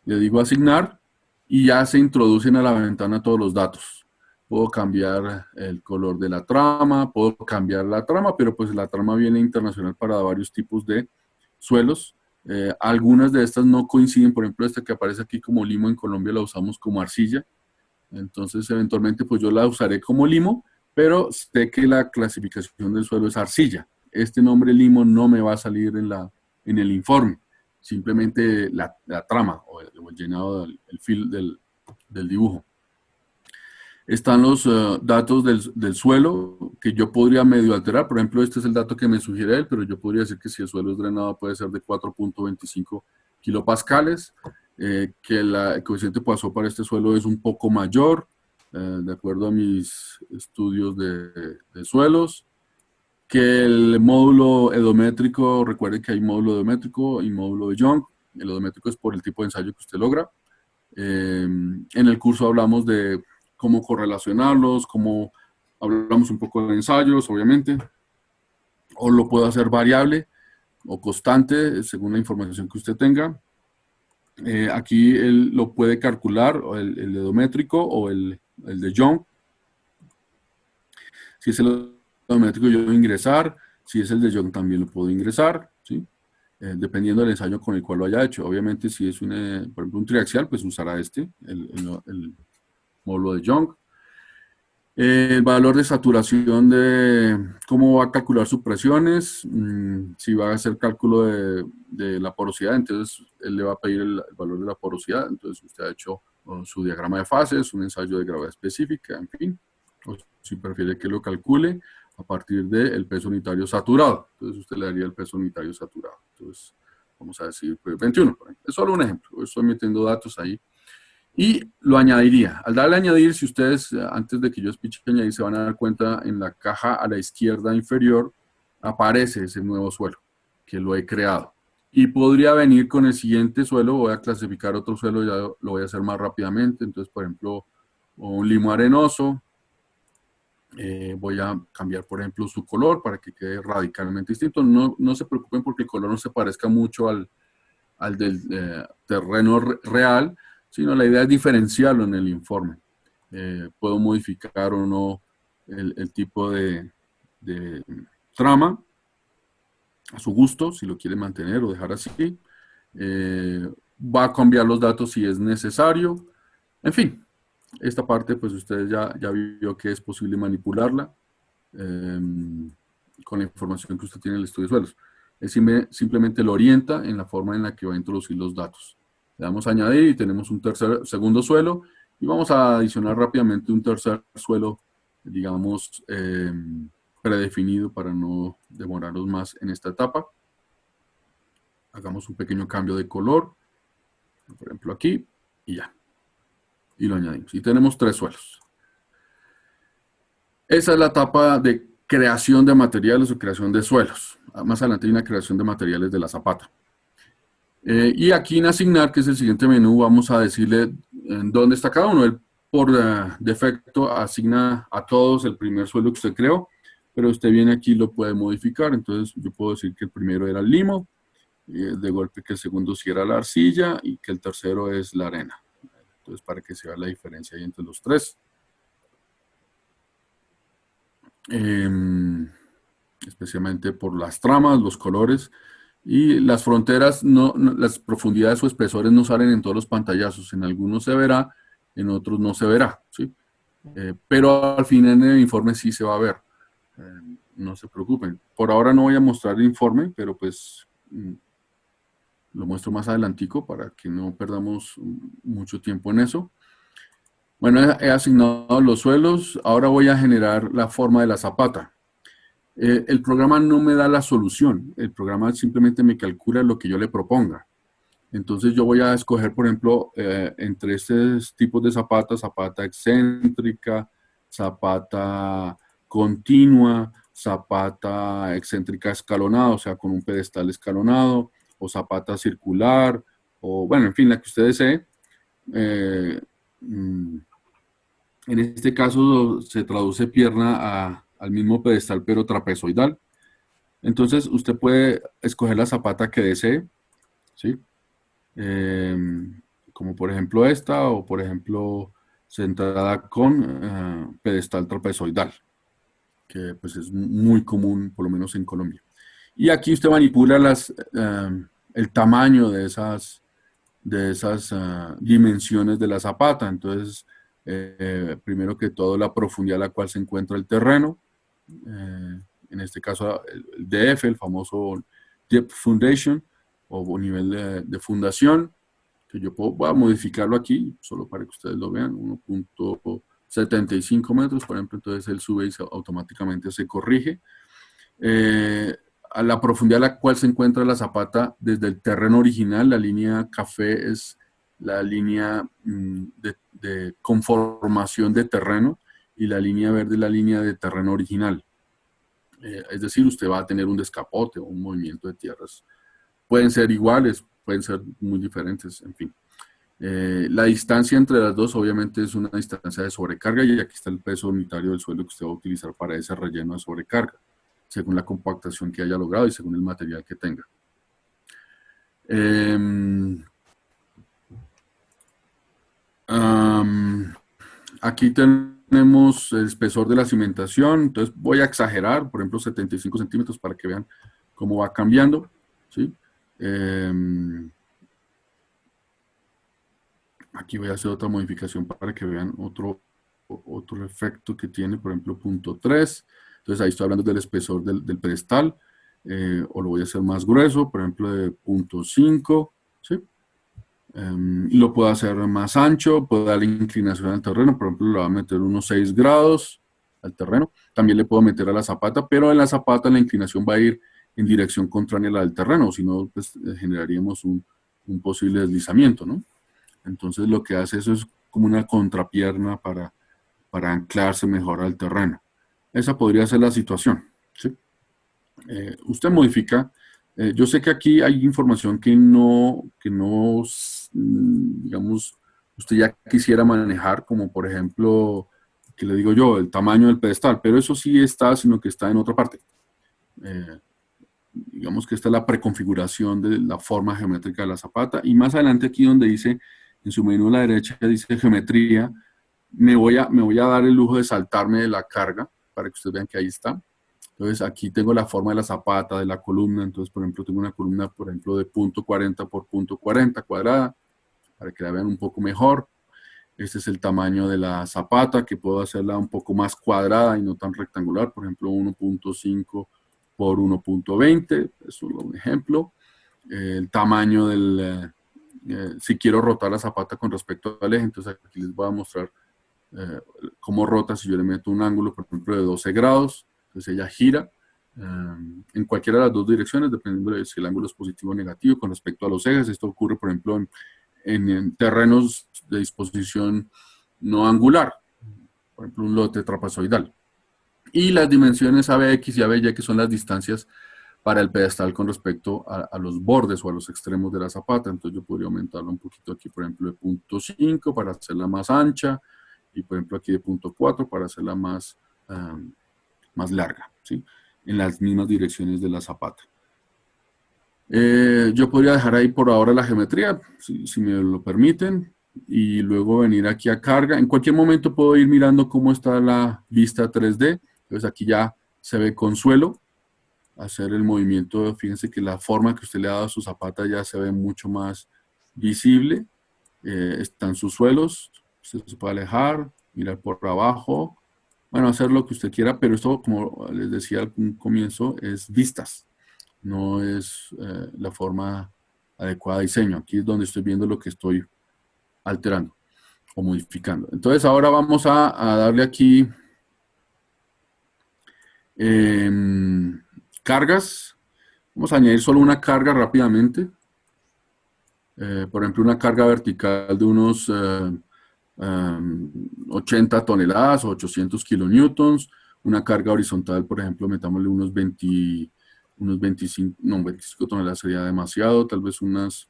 Speaker 3: Le digo asignar y ya se introducen a la ventana todos los datos. Puedo cambiar el color de la trama, puedo cambiar la trama, pero pues la trama viene internacional para varios tipos de suelos. Algunas de estas no coinciden, por ejemplo esta que aparece aquí como limo en Colombia la usamos como arcilla. Entonces, eventualmente, pues yo la usaré como limo, pero sé que la clasificación del suelo es arcilla. Este nombre limo no me va a salir en el informe, simplemente la trama o el llenado del fil del dibujo. Están los datos del suelo que yo podría medio alterar. Por ejemplo, este es el dato que me sugiere él, pero yo podría decir que si el suelo es drenado puede ser de 4.25 kilopascales, que el coeficiente Poisson para este suelo es un poco mayor, de acuerdo a mis estudios de suelos, que el módulo edométrico, recuerden que hay módulo edométrico y módulo de Young. El edométrico es por el tipo de ensayo que usted logra. En el curso hablamos de cómo correlacionarlos, cómo hablamos un poco de ensayos, obviamente, o lo puedo hacer variable o constante, según la información que usted tenga. Aquí él lo puede calcular, el edométrico o el de Young. Si es el edométrico, yo voy a ingresar. Si es el de Young, también lo puedo ingresar, ¿sí? Dependiendo del ensayo con el cual lo haya hecho. Obviamente, si es por ejemplo, un triaxial, pues usará el módulo de Young. El valor de saturación de cómo va a calcular sus presiones, si va a hacer cálculo de la porosidad, entonces él le va a pedir el valor de la porosidad, entonces usted ha hecho su diagrama de fases, un ensayo de gravedad específica, en fin, o si prefiere que lo calcule a partir del peso unitario saturado, entonces usted le daría el peso unitario saturado, entonces vamos a decir pues, 21, por ejemplo. Es solo un ejemplo, estoy metiendo datos ahí. Y lo añadiría. Al darle a añadir, si ustedes, antes de que yo explique añadir, se van a dar cuenta, en la caja a la izquierda inferior aparece ese nuevo suelo, que lo he creado. Y podría venir con el siguiente suelo, voy a clasificar otro suelo, ya lo voy a hacer más rápidamente. Entonces, por ejemplo, un limo arenoso. Voy a cambiar, por ejemplo, su color para que quede radicalmente distinto. No se preocupen porque el color no se parezca mucho al del terreno real, sino la idea es diferenciarlo en el informe. Puedo modificar o no el tipo de trama a su gusto, si lo quiere mantener o dejar así. Va a cambiar los datos si es necesario. En fin, esta parte pues ustedes ya vio que es posible manipularla con la información que usted tiene en el estudio de suelos. Simplemente lo orienta en la forma en la que va a introducir los datos. Le damos a añadir y tenemos un segundo suelo y vamos a adicionar rápidamente un tercer suelo, digamos, predefinido para no demorarnos más en esta etapa. Hagamos un pequeño cambio de color, por ejemplo aquí, y ya. Y lo añadimos. Y tenemos 3 suelos. Esa es la etapa de creación de materiales o creación de suelos. Más adelante hay una creación de materiales de la zapata. Y aquí en asignar, que es el siguiente menú, vamos a decirle en dónde está cada uno. Él por defecto asigna a todos el primer suelo que usted creó, pero usted viene aquí y lo puede modificar. Entonces yo puedo decir que el primero era el limo, de golpe que el segundo sí era la arcilla y que el tercero es la arena. Entonces para que se vea la diferencia ahí entre los 3. Especialmente por las tramas, los colores y las fronteras, las profundidades o espesores no salen en todos los pantallazos, en algunos se verá, en otros no se verá, ¿sí? Pero al final en el informe sí se va a ver, no se preocupen. Por ahora no voy a mostrar el informe, pero pues lo muestro más adelantico para que no perdamos mucho tiempo en eso. Bueno, he asignado los suelos, ahora voy a generar la forma de la zapata. El programa no me da la solución, el programa simplemente me calcula lo que yo le proponga. Entonces yo voy a escoger, por ejemplo, entre estos tipos de zapata, zapata excéntrica, zapata continua, zapata excéntrica escalonada, o sea, con un pedestal escalonado, o zapata circular, o bueno, en fin, la que usted desee. En este caso se traduce pierna al mismo pedestal, pero trapezoidal. Entonces, usted puede escoger la zapata que desee, ¿sí? Como por ejemplo esta, o por ejemplo centrada con pedestal trapezoidal, que pues es muy común, por lo menos en Colombia. Y aquí usted manipula el tamaño de esas dimensiones de la zapata. Entonces, Primero que todo, la profundidad a la cual se encuentra el terreno. En este caso, el DF, el famoso Depth Foundation, o nivel de fundación, que yo voy a modificarlo aquí, solo para que ustedes lo vean, 1.75 metros, por ejemplo, entonces él sube y automáticamente se corrige. A la profundidad a la cual se encuentra la zapata desde el terreno original, la línea café es la línea de conformación de terreno, y la línea verde es la línea de terreno original. Es decir, usted va a tener un descapote o un movimiento de tierras. Pueden ser iguales, pueden ser muy diferentes, en fin. La distancia entre las dos obviamente es una distancia de sobrecarga, y aquí está el peso unitario del suelo que usted va a utilizar para ese relleno de sobrecarga, según la compactación que haya logrado y según el material que tenga. Aquí tenemos el espesor de la cimentación, entonces voy a exagerar, por ejemplo 75 centímetros para que vean cómo va cambiando, ¿sí? Aquí voy a hacer otra modificación para que vean otro efecto que tiene, por ejemplo, punto 3. Entonces ahí estoy hablando del espesor del pedestal, o lo voy a hacer más grueso, por ejemplo, de punto 5, ¿sí? Y lo puedo hacer más ancho, puedo darle inclinación al terreno, por ejemplo, le voy a meter unos 6 grados al terreno. También le puedo meter a la zapata, pero en la zapata la inclinación va a ir en dirección contraria a la del terreno, si no, pues generaríamos un posible deslizamiento, ¿no? Entonces lo que hace eso es como una contrapierna para anclarse mejor al terreno. Esa podría ser la situación, ¿sí? Usted modifica. Yo sé que aquí hay información que no, digamos, usted ya quisiera manejar, como por ejemplo, que le digo yo, el tamaño del pedestal, pero eso sí está, sino que está en otra parte. Digamos que esta es la preconfiguración de la forma geométrica de la zapata, y más adelante aquí donde dice, en su menú a la derecha dice geometría, me voy a dar el lujo de saltarme de la carga, para que ustedes vean que ahí está. Entonces aquí tengo la forma de la zapata, de la columna. Entonces, por ejemplo, tengo una columna, por ejemplo, de punto 40 por punto 40 cuadrada, para que la vean un poco mejor. Este es el tamaño de la zapata, que puedo hacerla un poco más cuadrada y no tan rectangular, por ejemplo, 1.5 por 1.20, es solo un ejemplo. El tamaño del, si quiero rotar la zapata con respecto al eje, entonces aquí les voy a mostrar cómo rota si yo le meto un ángulo, por ejemplo, de 12 grados. Entonces ella gira en cualquiera de las dos direcciones, dependiendo de si el ángulo es positivo o negativo con respecto a los ejes. Esto ocurre, por ejemplo, en terrenos de disposición no angular, por ejemplo, un lote trapezoidal. Y las dimensiones ABX y ABY, que son las distancias para el pedestal con respecto a los bordes o a los extremos de la zapata. Entonces yo podría aumentarlo un poquito aquí, por ejemplo, de punto 5 para hacerla más ancha, y por ejemplo aquí de punto 4 para hacerla más larga, ¿sí? En las mismas direcciones de la zapata. Yo podría dejar ahí por ahora la geometría, si me lo permiten, y luego venir aquí a carga. En cualquier momento puedo ir mirando cómo está la vista 3D. Entonces aquí ya se ve con suelo, hacer el movimiento. Fíjense que la forma que usted le ha dado a su zapata ya se ve mucho más visible. Están sus suelos, usted se puede alejar, mirar por abajo, bueno, hacer lo que usted quiera, pero esto, como les decía al comienzo, es vistas, no es la forma adecuada de diseño. Aquí es donde estoy viendo lo que estoy alterando o modificando. Entonces ahora vamos a darle aquí cargas. Vamos a añadir solo una carga rápidamente. Por ejemplo, una carga vertical de unos 80 toneladas o 800 kilonewtons. Una carga horizontal, por ejemplo, metámosle unos 25 toneladas sería demasiado, tal vez unos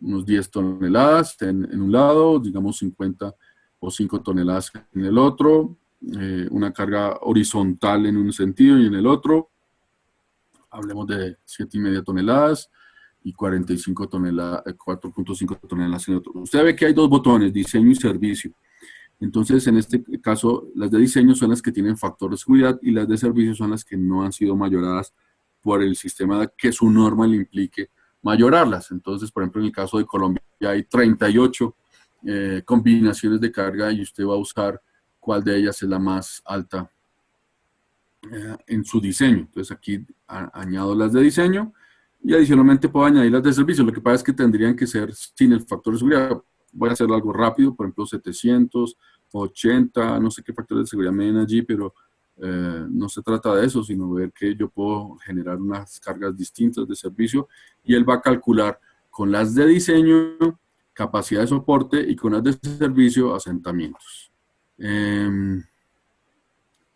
Speaker 3: 10 toneladas en un lado, digamos 50 o 5 toneladas en el otro. Una carga horizontal en un sentido y en el otro. Hablemos de 7,5 toneladas y 45 toneladas, 4.5 toneladas en el otro. Usted ve que hay dos botones, diseño y servicio. Entonces, en este caso, las de diseño son las que tienen factor de seguridad y las de servicio son las que no han sido mayoradas por el sistema que su norma le implique mayorarlas. Entonces, por ejemplo, en el caso de Colombia hay 38 combinaciones de carga y usted va a usar cuál de ellas es la más alta en su diseño. Entonces aquí añado las de diseño y adicionalmente puedo añadir las de servicio. Lo que pasa es que tendrían que ser sin el factor de seguridad. Voy a hacer algo rápido, por ejemplo 700, 80, no sé qué factores de seguridad me den allí, pero no se trata de eso, sino ver que yo puedo generar unas cargas distintas de servicio y él va a calcular con las de diseño, capacidad de soporte y con las de servicio, asentamientos.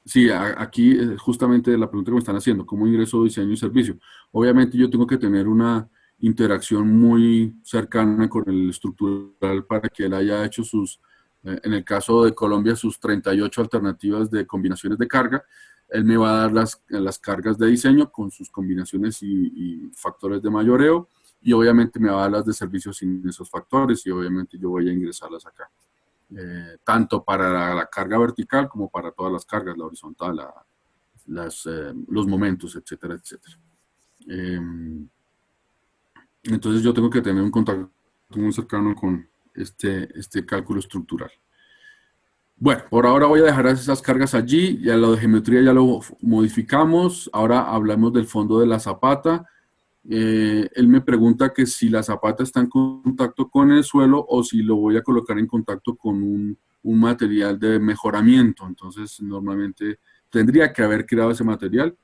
Speaker 3: Sí, aquí justamente la pregunta que me están haciendo, ¿cómo ingreso diseño y servicio? Obviamente yo tengo que tener una interacción muy cercana con el estructural para que él haya hecho sus, en el caso de Colombia, sus 38 alternativas de combinaciones de carga. Él me va a dar las cargas de diseño con sus combinaciones y factores de mayoreo, y obviamente me va a dar las de servicio sin esos factores, y obviamente yo voy a ingresarlas acá. Tanto para la carga vertical como para todas las cargas, la horizontal, los momentos, etcétera, etcétera. Entonces yo tengo que tener un contacto muy cercano con este cálculo estructural. Bueno, por ahora voy a dejar esas cargas allí, ya lo de geometría ya lo modificamos, ahora hablamos del fondo de la zapata. Él me pregunta que si la zapata está en contacto con el suelo o si lo voy a colocar en contacto con un material de mejoramiento. Entonces, normalmente tendría que haber creado ese material.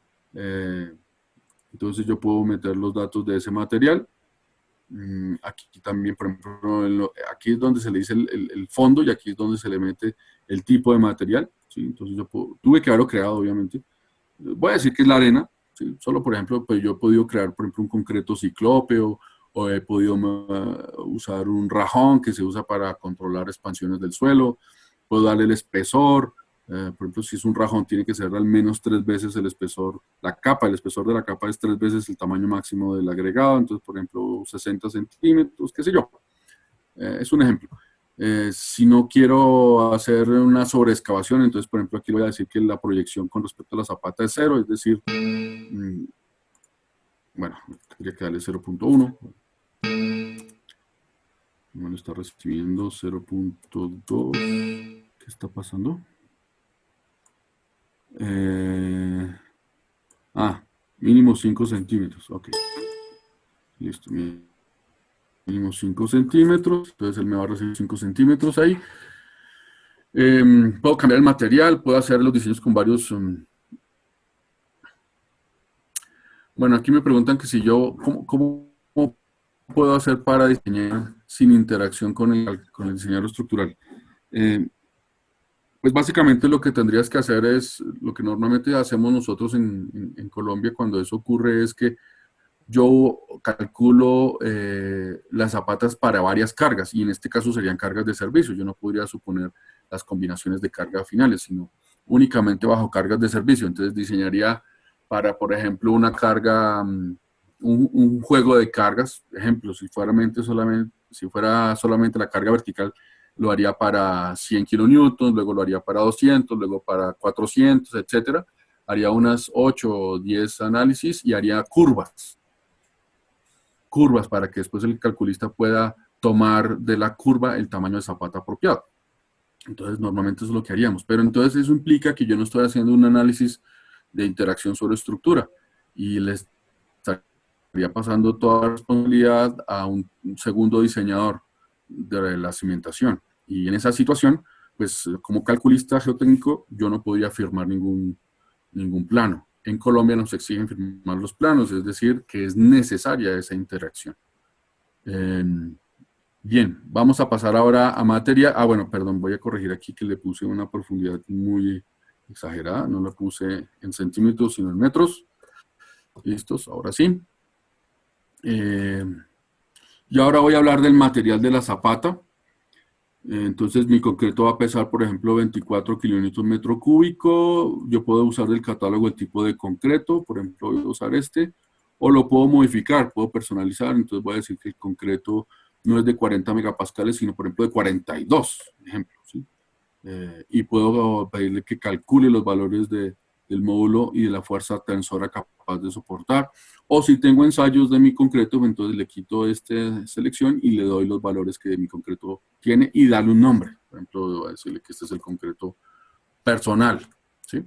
Speaker 3: Entonces, yo puedo meter los datos de ese material. Aquí también, por ejemplo, aquí es donde se le dice el fondo y aquí es donde se le mete el tipo de material. ¿Sí? Entonces, tuve que haberlo creado, obviamente. Voy a decir que es la arena. ¿Sí? Solo, por ejemplo, pues yo he podido crear, por ejemplo, un concreto ciclópeo o he podido usar un rajón que se usa para controlar expansiones del suelo. Puedo darle el espesor. Por ejemplo, si es un rajón, tiene que ser al menos 3 veces el espesor, el espesor de la capa es 3 veces el tamaño máximo del agregado. Entonces, por ejemplo, 60 centímetros, qué sé yo. Es un ejemplo. Si no quiero hacer una sobreexcavación, entonces, por ejemplo, aquí voy a decir que la proyección con respecto a la zapata es 0, es decir, bueno, tendría que darle 0.1. Me lo está recibiendo 0.2. ¿Qué está pasando? Mínimo 5 centímetros. Ok. Listo. Mínimo 5 centímetros. Entonces él me va a recibir 5 centímetros ahí. Puedo cambiar el material. Puedo hacer los diseños con varios... Bueno, aquí me preguntan que si yo... ¿Cómo puedo hacer para diseñar sin interacción con el diseñador estructural? Pues básicamente lo que tendrías que hacer es, lo que normalmente hacemos nosotros en Colombia cuando eso ocurre es que yo calculo las zapatas para varias cargas, y en este caso serían cargas de servicio. Yo no podría suponer las combinaciones de carga finales, sino únicamente bajo cargas de servicio. Entonces diseñaría para, por ejemplo, una carga, un juego de cargas. Ejemplo, si fuera solamente la carga vertical, lo haría para 100 kilonewtons, luego lo haría para 200, luego para 400, etcétera. Haría unas 8 o 10 análisis y haría curvas para que después el calculista pueda tomar de la curva el tamaño de zapata apropiado. Entonces, normalmente eso es lo que haríamos. Pero entonces eso implica que yo no estoy haciendo un análisis de interacción sobre estructura y les estaría pasando toda la responsabilidad a un segundo diseñador de la cimentación. Y en esa situación, pues como calculista geotécnico, yo no podría firmar ningún plano. En Colombia nos exigen firmar los planos, es decir, que es necesaria esa interacción. Bien, vamos a pasar ahora a materia. Bueno, perdón, voy a corregir aquí que le puse una profundidad muy exagerada. No la puse en centímetros, sino en metros. Listos, ahora sí. Y ahora voy a hablar del material de la zapata. Entonces mi concreto va a pesar, por ejemplo, 24 kilonewton metro cúbico. Yo puedo usar del catálogo el tipo de concreto, por ejemplo, voy a usar o lo puedo modificar, puedo personalizar. Entonces voy a decir que el concreto no es de 40 megapascales, sino, por ejemplo, de 42, ejemplo, ¿sí? Y puedo pedirle que calcule los valores de del módulo y de la fuerza tensora capaz de soportar. O si tengo ensayos de mi concreto, pues entonces le quito esta selección y le doy los valores que mi concreto tiene y darle un nombre. Por ejemplo, voy a decirle que este es el concreto personal, ¿sí?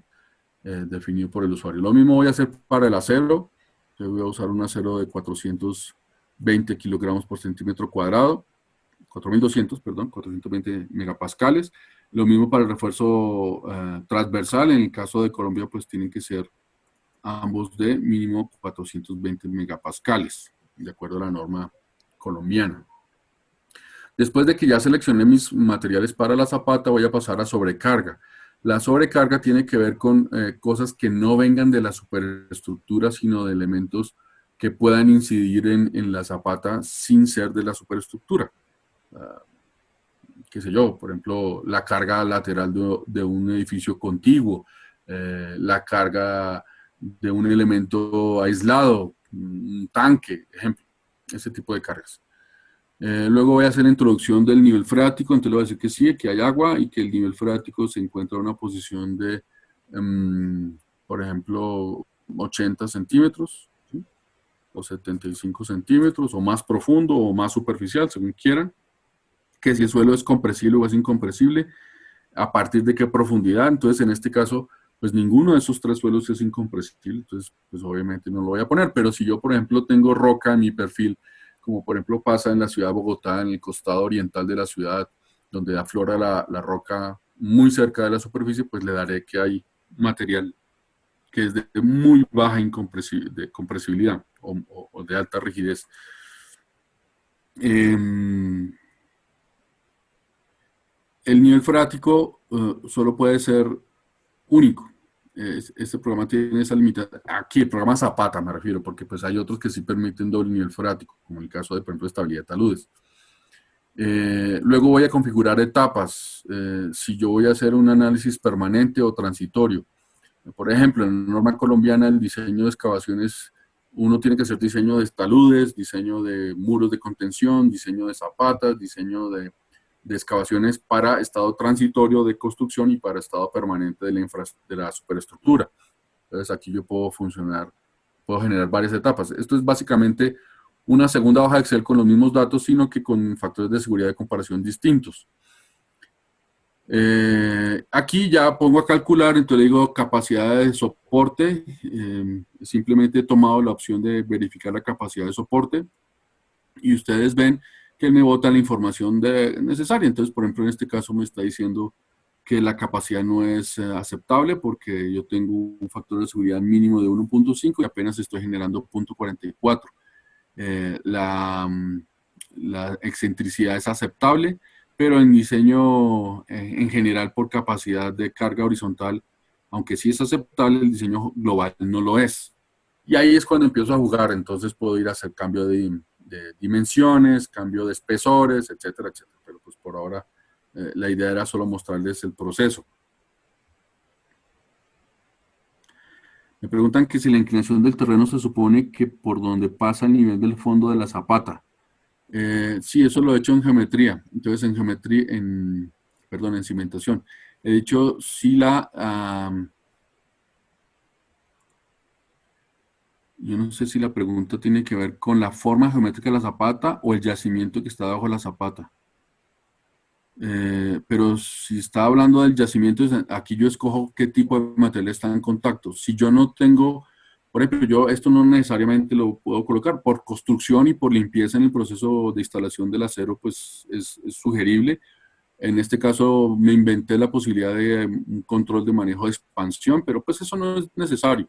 Speaker 3: Definido por el usuario. Lo mismo voy a hacer para el acero. Yo voy a usar un acero de 420 kilogramos por centímetro cuadrado, 4.200, perdón, 420 megapascales. Lo mismo para el refuerzo transversal. En el caso de Colombia, pues tienen que ser ambos de mínimo 420 megapascales, de acuerdo a la norma colombiana. Después de que ya seleccioné mis materiales para la zapata, voy a pasar a sobrecarga. La sobrecarga tiene que ver con cosas que no vengan de la superestructura, sino de elementos que puedan incidir en la zapata sin ser de la superestructura. Qué sé yo, por ejemplo, la carga lateral de un edificio contiguo, la carga de un elemento aislado, un tanque, ejemplo, ese tipo de cargas. Luego voy a hacer la introducción del nivel freático, entonces le voy a decir que sí, que hay agua y que el nivel freático se encuentra en una posición de, por ejemplo, 80 centímetros, ¿sí? O 75 centímetros, o más profundo o más superficial, según quieran. Que si el suelo es compresible o es incompresible, a partir de qué profundidad. Entonces, en este caso, pues ninguno de esos tres suelos es incompresible, entonces, pues obviamente no lo voy a poner. Pero si yo, por ejemplo, tengo roca en mi perfil, como por ejemplo pasa en la ciudad de Bogotá, en el costado oriental de la ciudad, donde aflora la roca muy cerca de la superficie, pues le daré que hay material que es de muy baja compresibilidad o de alta rigidez. El nivel freático solo puede ser único. Este programa tiene esa limitación. Aquí el programa Zapata me refiero, porque pues hay otros que sí permiten doble nivel freático, como el caso de, por ejemplo, estabilidad de taludes. Luego voy a configurar etapas. Si yo voy a hacer un análisis permanente o transitorio. Por ejemplo, en la norma colombiana, el diseño de excavaciones, uno tiene que hacer diseño de taludes, diseño de muros de contención, diseño de zapatas, diseño de excavaciones para estado transitorio de construcción y para estado permanente de la superestructura. Entonces aquí yo puedo generar varias etapas. Esto es básicamente una segunda hoja de Excel con los mismos datos, sino que con factores de seguridad de comparación distintos. Aquí ya pongo a calcular, entonces digo capacidad de soporte. Simplemente he tomado la opción de verificar la capacidad de soporte y ustedes ven que él me bota la información necesaria. Entonces, por ejemplo, en este caso me está diciendo que la capacidad no es aceptable porque yo tengo un factor de seguridad mínimo de 1.5 y apenas estoy generando 0.44. La excentricidad es aceptable, pero en diseño en general por capacidad de carga horizontal, aunque sí es aceptable, el diseño global no lo es. Y ahí es cuando empiezo a jugar, entonces puedo ir a hacer cambio de dimensiones, cambio de espesores, etcétera, etcétera. Pero pues por ahora la idea era solo mostrarles el proceso. Me preguntan que si la inclinación del terreno se supone que por donde pasa el nivel del fondo de la zapata. Sí, eso lo he hecho en geometría. Entonces en geometría, en cimentación. He dicho si yo no sé si la pregunta tiene que ver con la forma geométrica de la zapata o el yacimiento que está bajo la zapata. Pero si está hablando del yacimiento, aquí yo escojo qué tipo de material está en contacto. Si yo no tengo, por ejemplo, yo esto no necesariamente lo puedo colocar. Por construcción y por limpieza en el proceso de instalación del acero, pues es sugerible. En este caso me inventé la posibilidad de un control de manejo de expansión, pero pues eso no es necesario.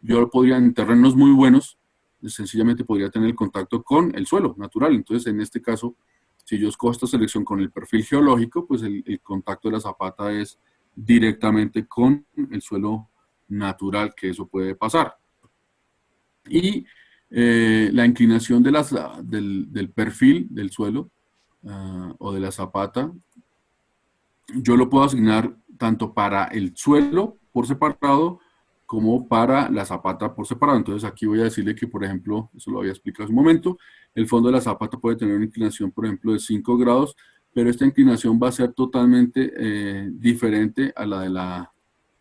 Speaker 3: Yo podría, en terrenos muy buenos, sencillamente podría tener el contacto con el suelo natural. Entonces, en este caso, si yo escojo esta selección con el perfil geológico, pues el contacto de la zapata es directamente con el suelo natural, que eso puede pasar. Y la inclinación del perfil del suelo o de la zapata, yo lo puedo asignar tanto para el suelo por separado como para la zapata por separado. Entonces aquí voy a decirle que, por ejemplo, eso lo había explicado hace un momento, el fondo de la zapata puede tener una inclinación, por ejemplo, de 5 grados, pero esta inclinación va a ser totalmente diferente a la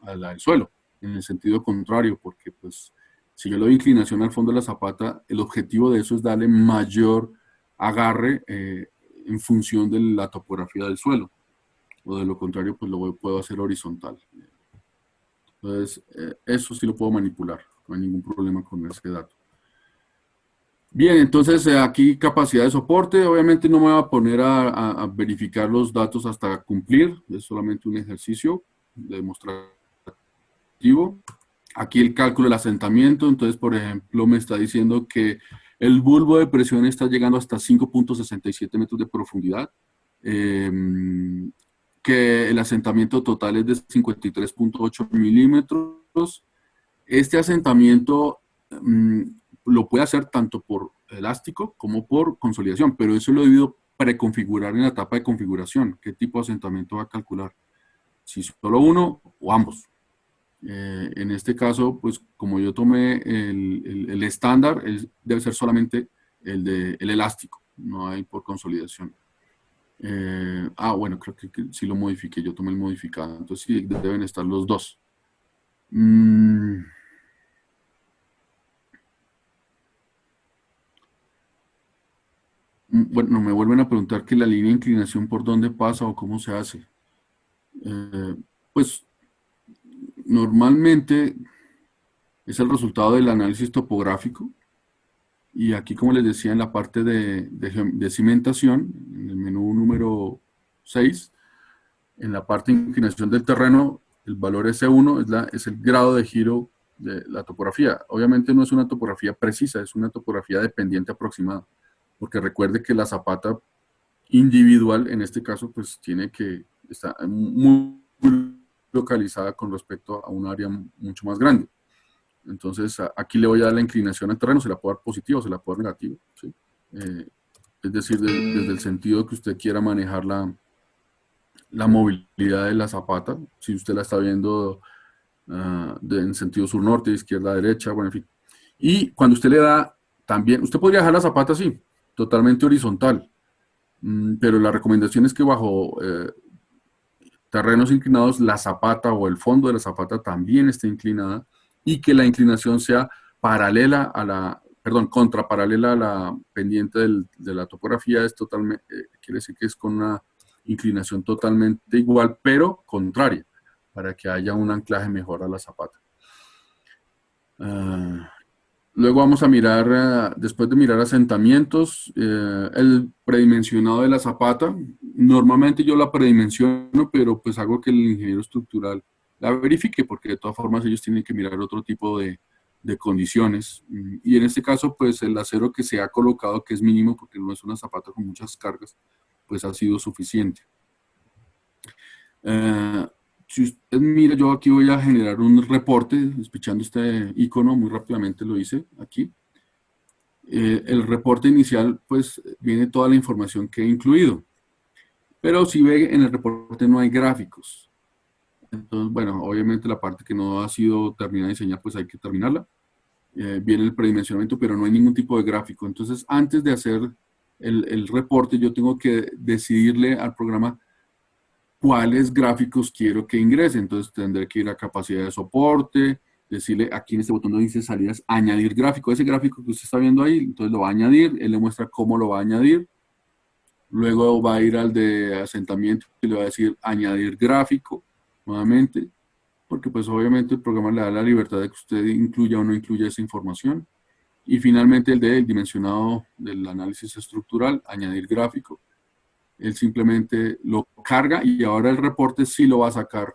Speaker 3: del suelo. en el sentido contrario, porque pues si yo le doy inclinación al fondo de la zapata, el objetivo de eso es darle mayor agarre en función de la topografía del suelo, o de lo contrario, pues lo puedo hacer horizontal. Entonces, eso sí lo puedo manipular, no hay ningún problema con ese dato. Bien, entonces aquí capacidad de soporte, obviamente no me voy a poner a verificar los datos hasta cumplir, es solamente un ejercicio demostrativo. Aquí el cálculo del asentamiento, entonces por ejemplo me está diciendo que el bulbo de presión está llegando hasta 5.67 metros de profundidad, que el asentamiento total es de 53.8 milímetros. Este asentamiento lo puede hacer tanto por elástico como por consolidación, pero eso lo he debido preconfigurar en la etapa de configuración. ¿Qué tipo de asentamiento va a calcular? Si solo uno o ambos. En este caso, pues como yo tomé el estándar, debe ser solamente el elástico, no hay por consolidación. Bueno, creo que sí lo modifiqué, yo tomé el modificado, entonces sí deben estar los dos. Bueno, me vuelven a preguntar que la línea de inclinación por dónde pasa o cómo se hace. Pues normalmente es el resultado del análisis topográfico, y aquí, como les decía, en la parte de cimentación, en el menú número 6, en la parte de inclinación del terreno, el valor S1 es el grado de giro de la topografía. Obviamente no es una topografía precisa, es una topografía dependiente aproximada, porque recuerde que la zapata individual, en este caso, pues tiene que estar muy localizada con respecto a un área mucho más grande. Entonces, aquí le voy a dar la inclinación al terreno, se la puedo dar positiva o se la puedo dar negativa, ¿sí? Es decir, desde el sentido que usted quiera manejar la movilidad de la zapata, si usted la está viendo en sentido sur-norte, izquierda-derecha, bueno, en fin. Y cuando usted le da, también, usted podría dejar la zapata así, totalmente horizontal, pero la recomendación es que bajo terrenos inclinados, la zapata o el fondo de la zapata también esté inclinada, y que la inclinación sea paralela a contraparalela a la pendiente de la topografía, es totalmente, quiere decir que es con una inclinación totalmente igual, pero contraria, para que haya un anclaje mejor a la zapata. Luego vamos a mirar, después de mirar asentamientos, el predimensionado de la zapata. Normalmente yo la predimensiono, pero pues hago que el ingeniero estructural la verifique, porque de todas formas ellos tienen que mirar otro tipo de condiciones. Y en este caso, pues el acero que se ha colocado, que es mínimo, porque no es una zapata con muchas cargas, pues ha sido suficiente. Si usted mira, yo aquí voy a generar un reporte, despichando este icono, muy rápidamente lo hice aquí. El reporte inicial, pues, viene toda la información que he incluido. Pero si ve, en el reporte no hay gráficos. Entonces, bueno, obviamente la parte que no ha sido terminada de diseñar, pues hay que terminarla. Viene el predimensionamiento, pero no hay ningún tipo de gráfico. Entonces, antes de hacer el reporte, yo tengo que decidirle al programa cuáles gráficos quiero que ingrese. Entonces tendré que ir a capacidad de soporte, decirle aquí en este botón donde dice salidas, añadir gráfico. Ese gráfico que usted está viendo ahí, entonces lo va a añadir, él le muestra cómo lo va a añadir. Luego va a ir al de asentamiento y le va a decir añadir gráfico nuevamente, porque pues obviamente el programa le da la libertad de que usted incluya o no incluya esa información. Y finalmente el del dimensionado del análisis estructural, añadir gráfico. Él simplemente lo carga y ahora el reporte sí lo va a sacar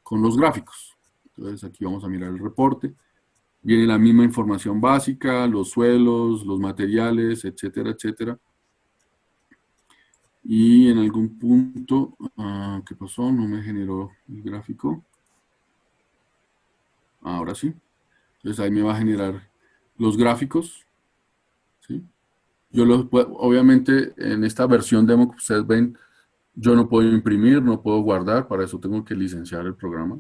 Speaker 3: con los gráficos. Entonces aquí vamos a mirar el reporte. Viene la misma información básica, los suelos, los materiales, etcétera, etcétera. Y en algún punto, ¿qué pasó? No me generó el gráfico. Ahora sí. Entonces ahí me va a generar los gráficos. ¿Sí? Yo obviamente en esta versión demo que ustedes ven, yo no puedo imprimir, no puedo guardar, para eso tengo que licenciar el programa.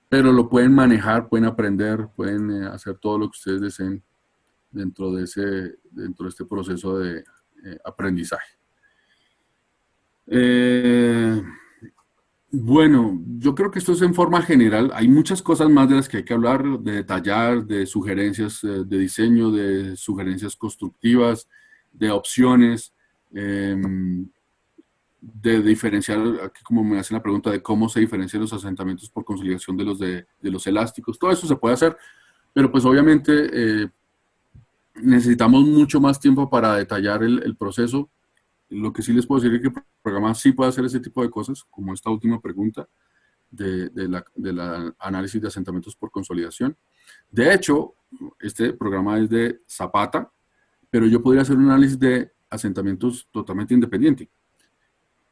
Speaker 3: Pero lo pueden manejar, pueden aprender, pueden hacer todo lo que ustedes deseen dentro de este proceso de aprendizaje. Bueno, yo creo que esto es en forma general. Hay muchas cosas más de las que hay que hablar, de detallar, de sugerencias de diseño, de sugerencias constructivas, de opciones, de diferenciar, aquí como me hacen la pregunta de cómo se diferencian los asentamientos por consolidación de los elásticos. Todo eso se puede hacer, pero pues obviamente necesitamos mucho más tiempo para detallar el proceso. Lo que sí les puedo decir es que el programa sí puede hacer ese tipo de cosas, como esta última pregunta de la análisis de asentamientos por consolidación. De hecho, este programa es de Zapata, pero yo podría hacer un análisis de asentamientos totalmente independiente.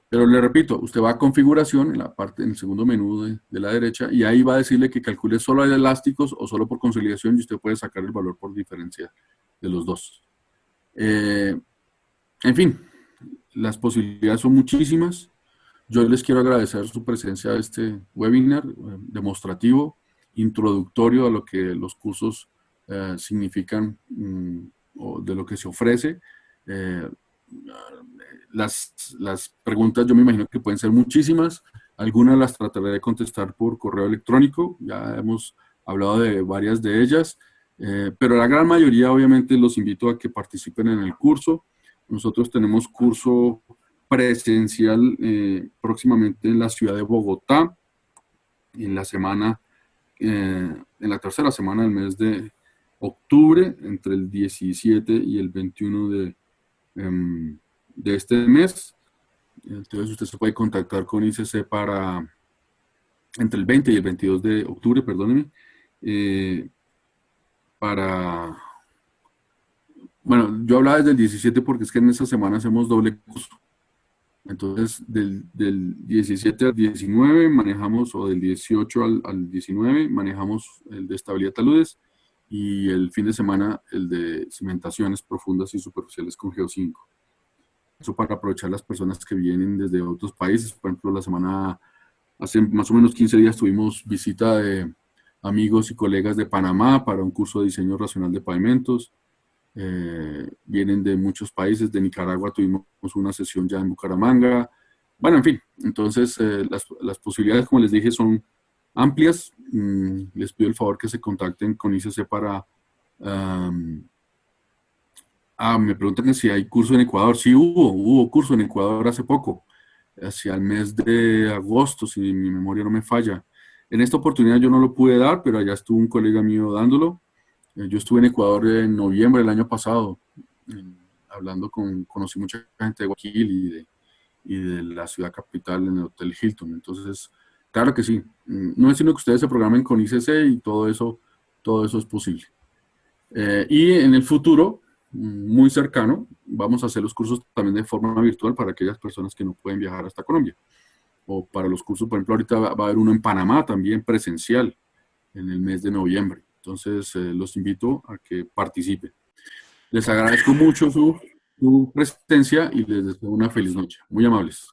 Speaker 3: Pero le repito, usted va a configuración en la parte, en el segundo menú de la derecha, y ahí va a decirle que calcule solo de elásticos o solo por consolidación, y usted puede sacar el valor por diferencia de los dos. En fin, las posibilidades son muchísimas. Yo les quiero agradecer su presencia a este webinar demostrativo, introductorio a lo que los cursos significan o de lo que se ofrece. Las preguntas yo me imagino que pueden ser muchísimas. Algunas las trataré de contestar por correo electrónico. Ya hemos hablado de varias de ellas. Pero la gran mayoría obviamente los invito a que participen en el curso. Nosotros tenemos curso presencial próximamente en la ciudad de Bogotá, en la tercera semana del mes de octubre, entre el 17 y el 21 de este mes. Entonces usted se puede contactar con ICC entre el 20 y el 22 de octubre, perdónenme, bueno, yo hablaba desde el 17 porque es que en esa semana hacemos doble curso. Entonces, del 17 al 19 manejamos, o del 18 al 19 manejamos el de estabilidad taludes, y el fin de semana el de cimentaciones profundas y superficiales con Geo5. Eso para aprovechar las personas que vienen desde otros países. Por ejemplo, hace más o menos 15 días tuvimos visita de amigos y colegas de Panamá para un curso de diseño racional de pavimentos. Vienen de muchos países. De Nicaragua tuvimos una sesión ya en Bucaramanga. Bueno, en fin, entonces las posibilidades, como les dije, son amplias. Les pido el favor que se contacten con ICC para... me preguntan si hay curso en Ecuador. Sí, hubo curso en Ecuador hace poco, hacia el mes de agosto, si mi memoria no me falla. En esta oportunidad yo no lo pude dar, pero allá estuvo un colega mío dándolo. Yo estuve en Ecuador en noviembre del año pasado, conocí mucha gente de Guayaquil y de la ciudad capital en el Hotel Hilton. Entonces, claro que sí. No es sino que ustedes se programen con ICC y todo eso es posible. Y en el futuro, muy cercano, vamos a hacer los cursos también de forma virtual para aquellas personas que no pueden viajar hasta Colombia. O para los cursos, por ejemplo, ahorita va a haber uno en Panamá también presencial en el mes de noviembre. Entonces, los invito a que participen. Les agradezco mucho su presencia y les deseo una feliz noche. Muy amables.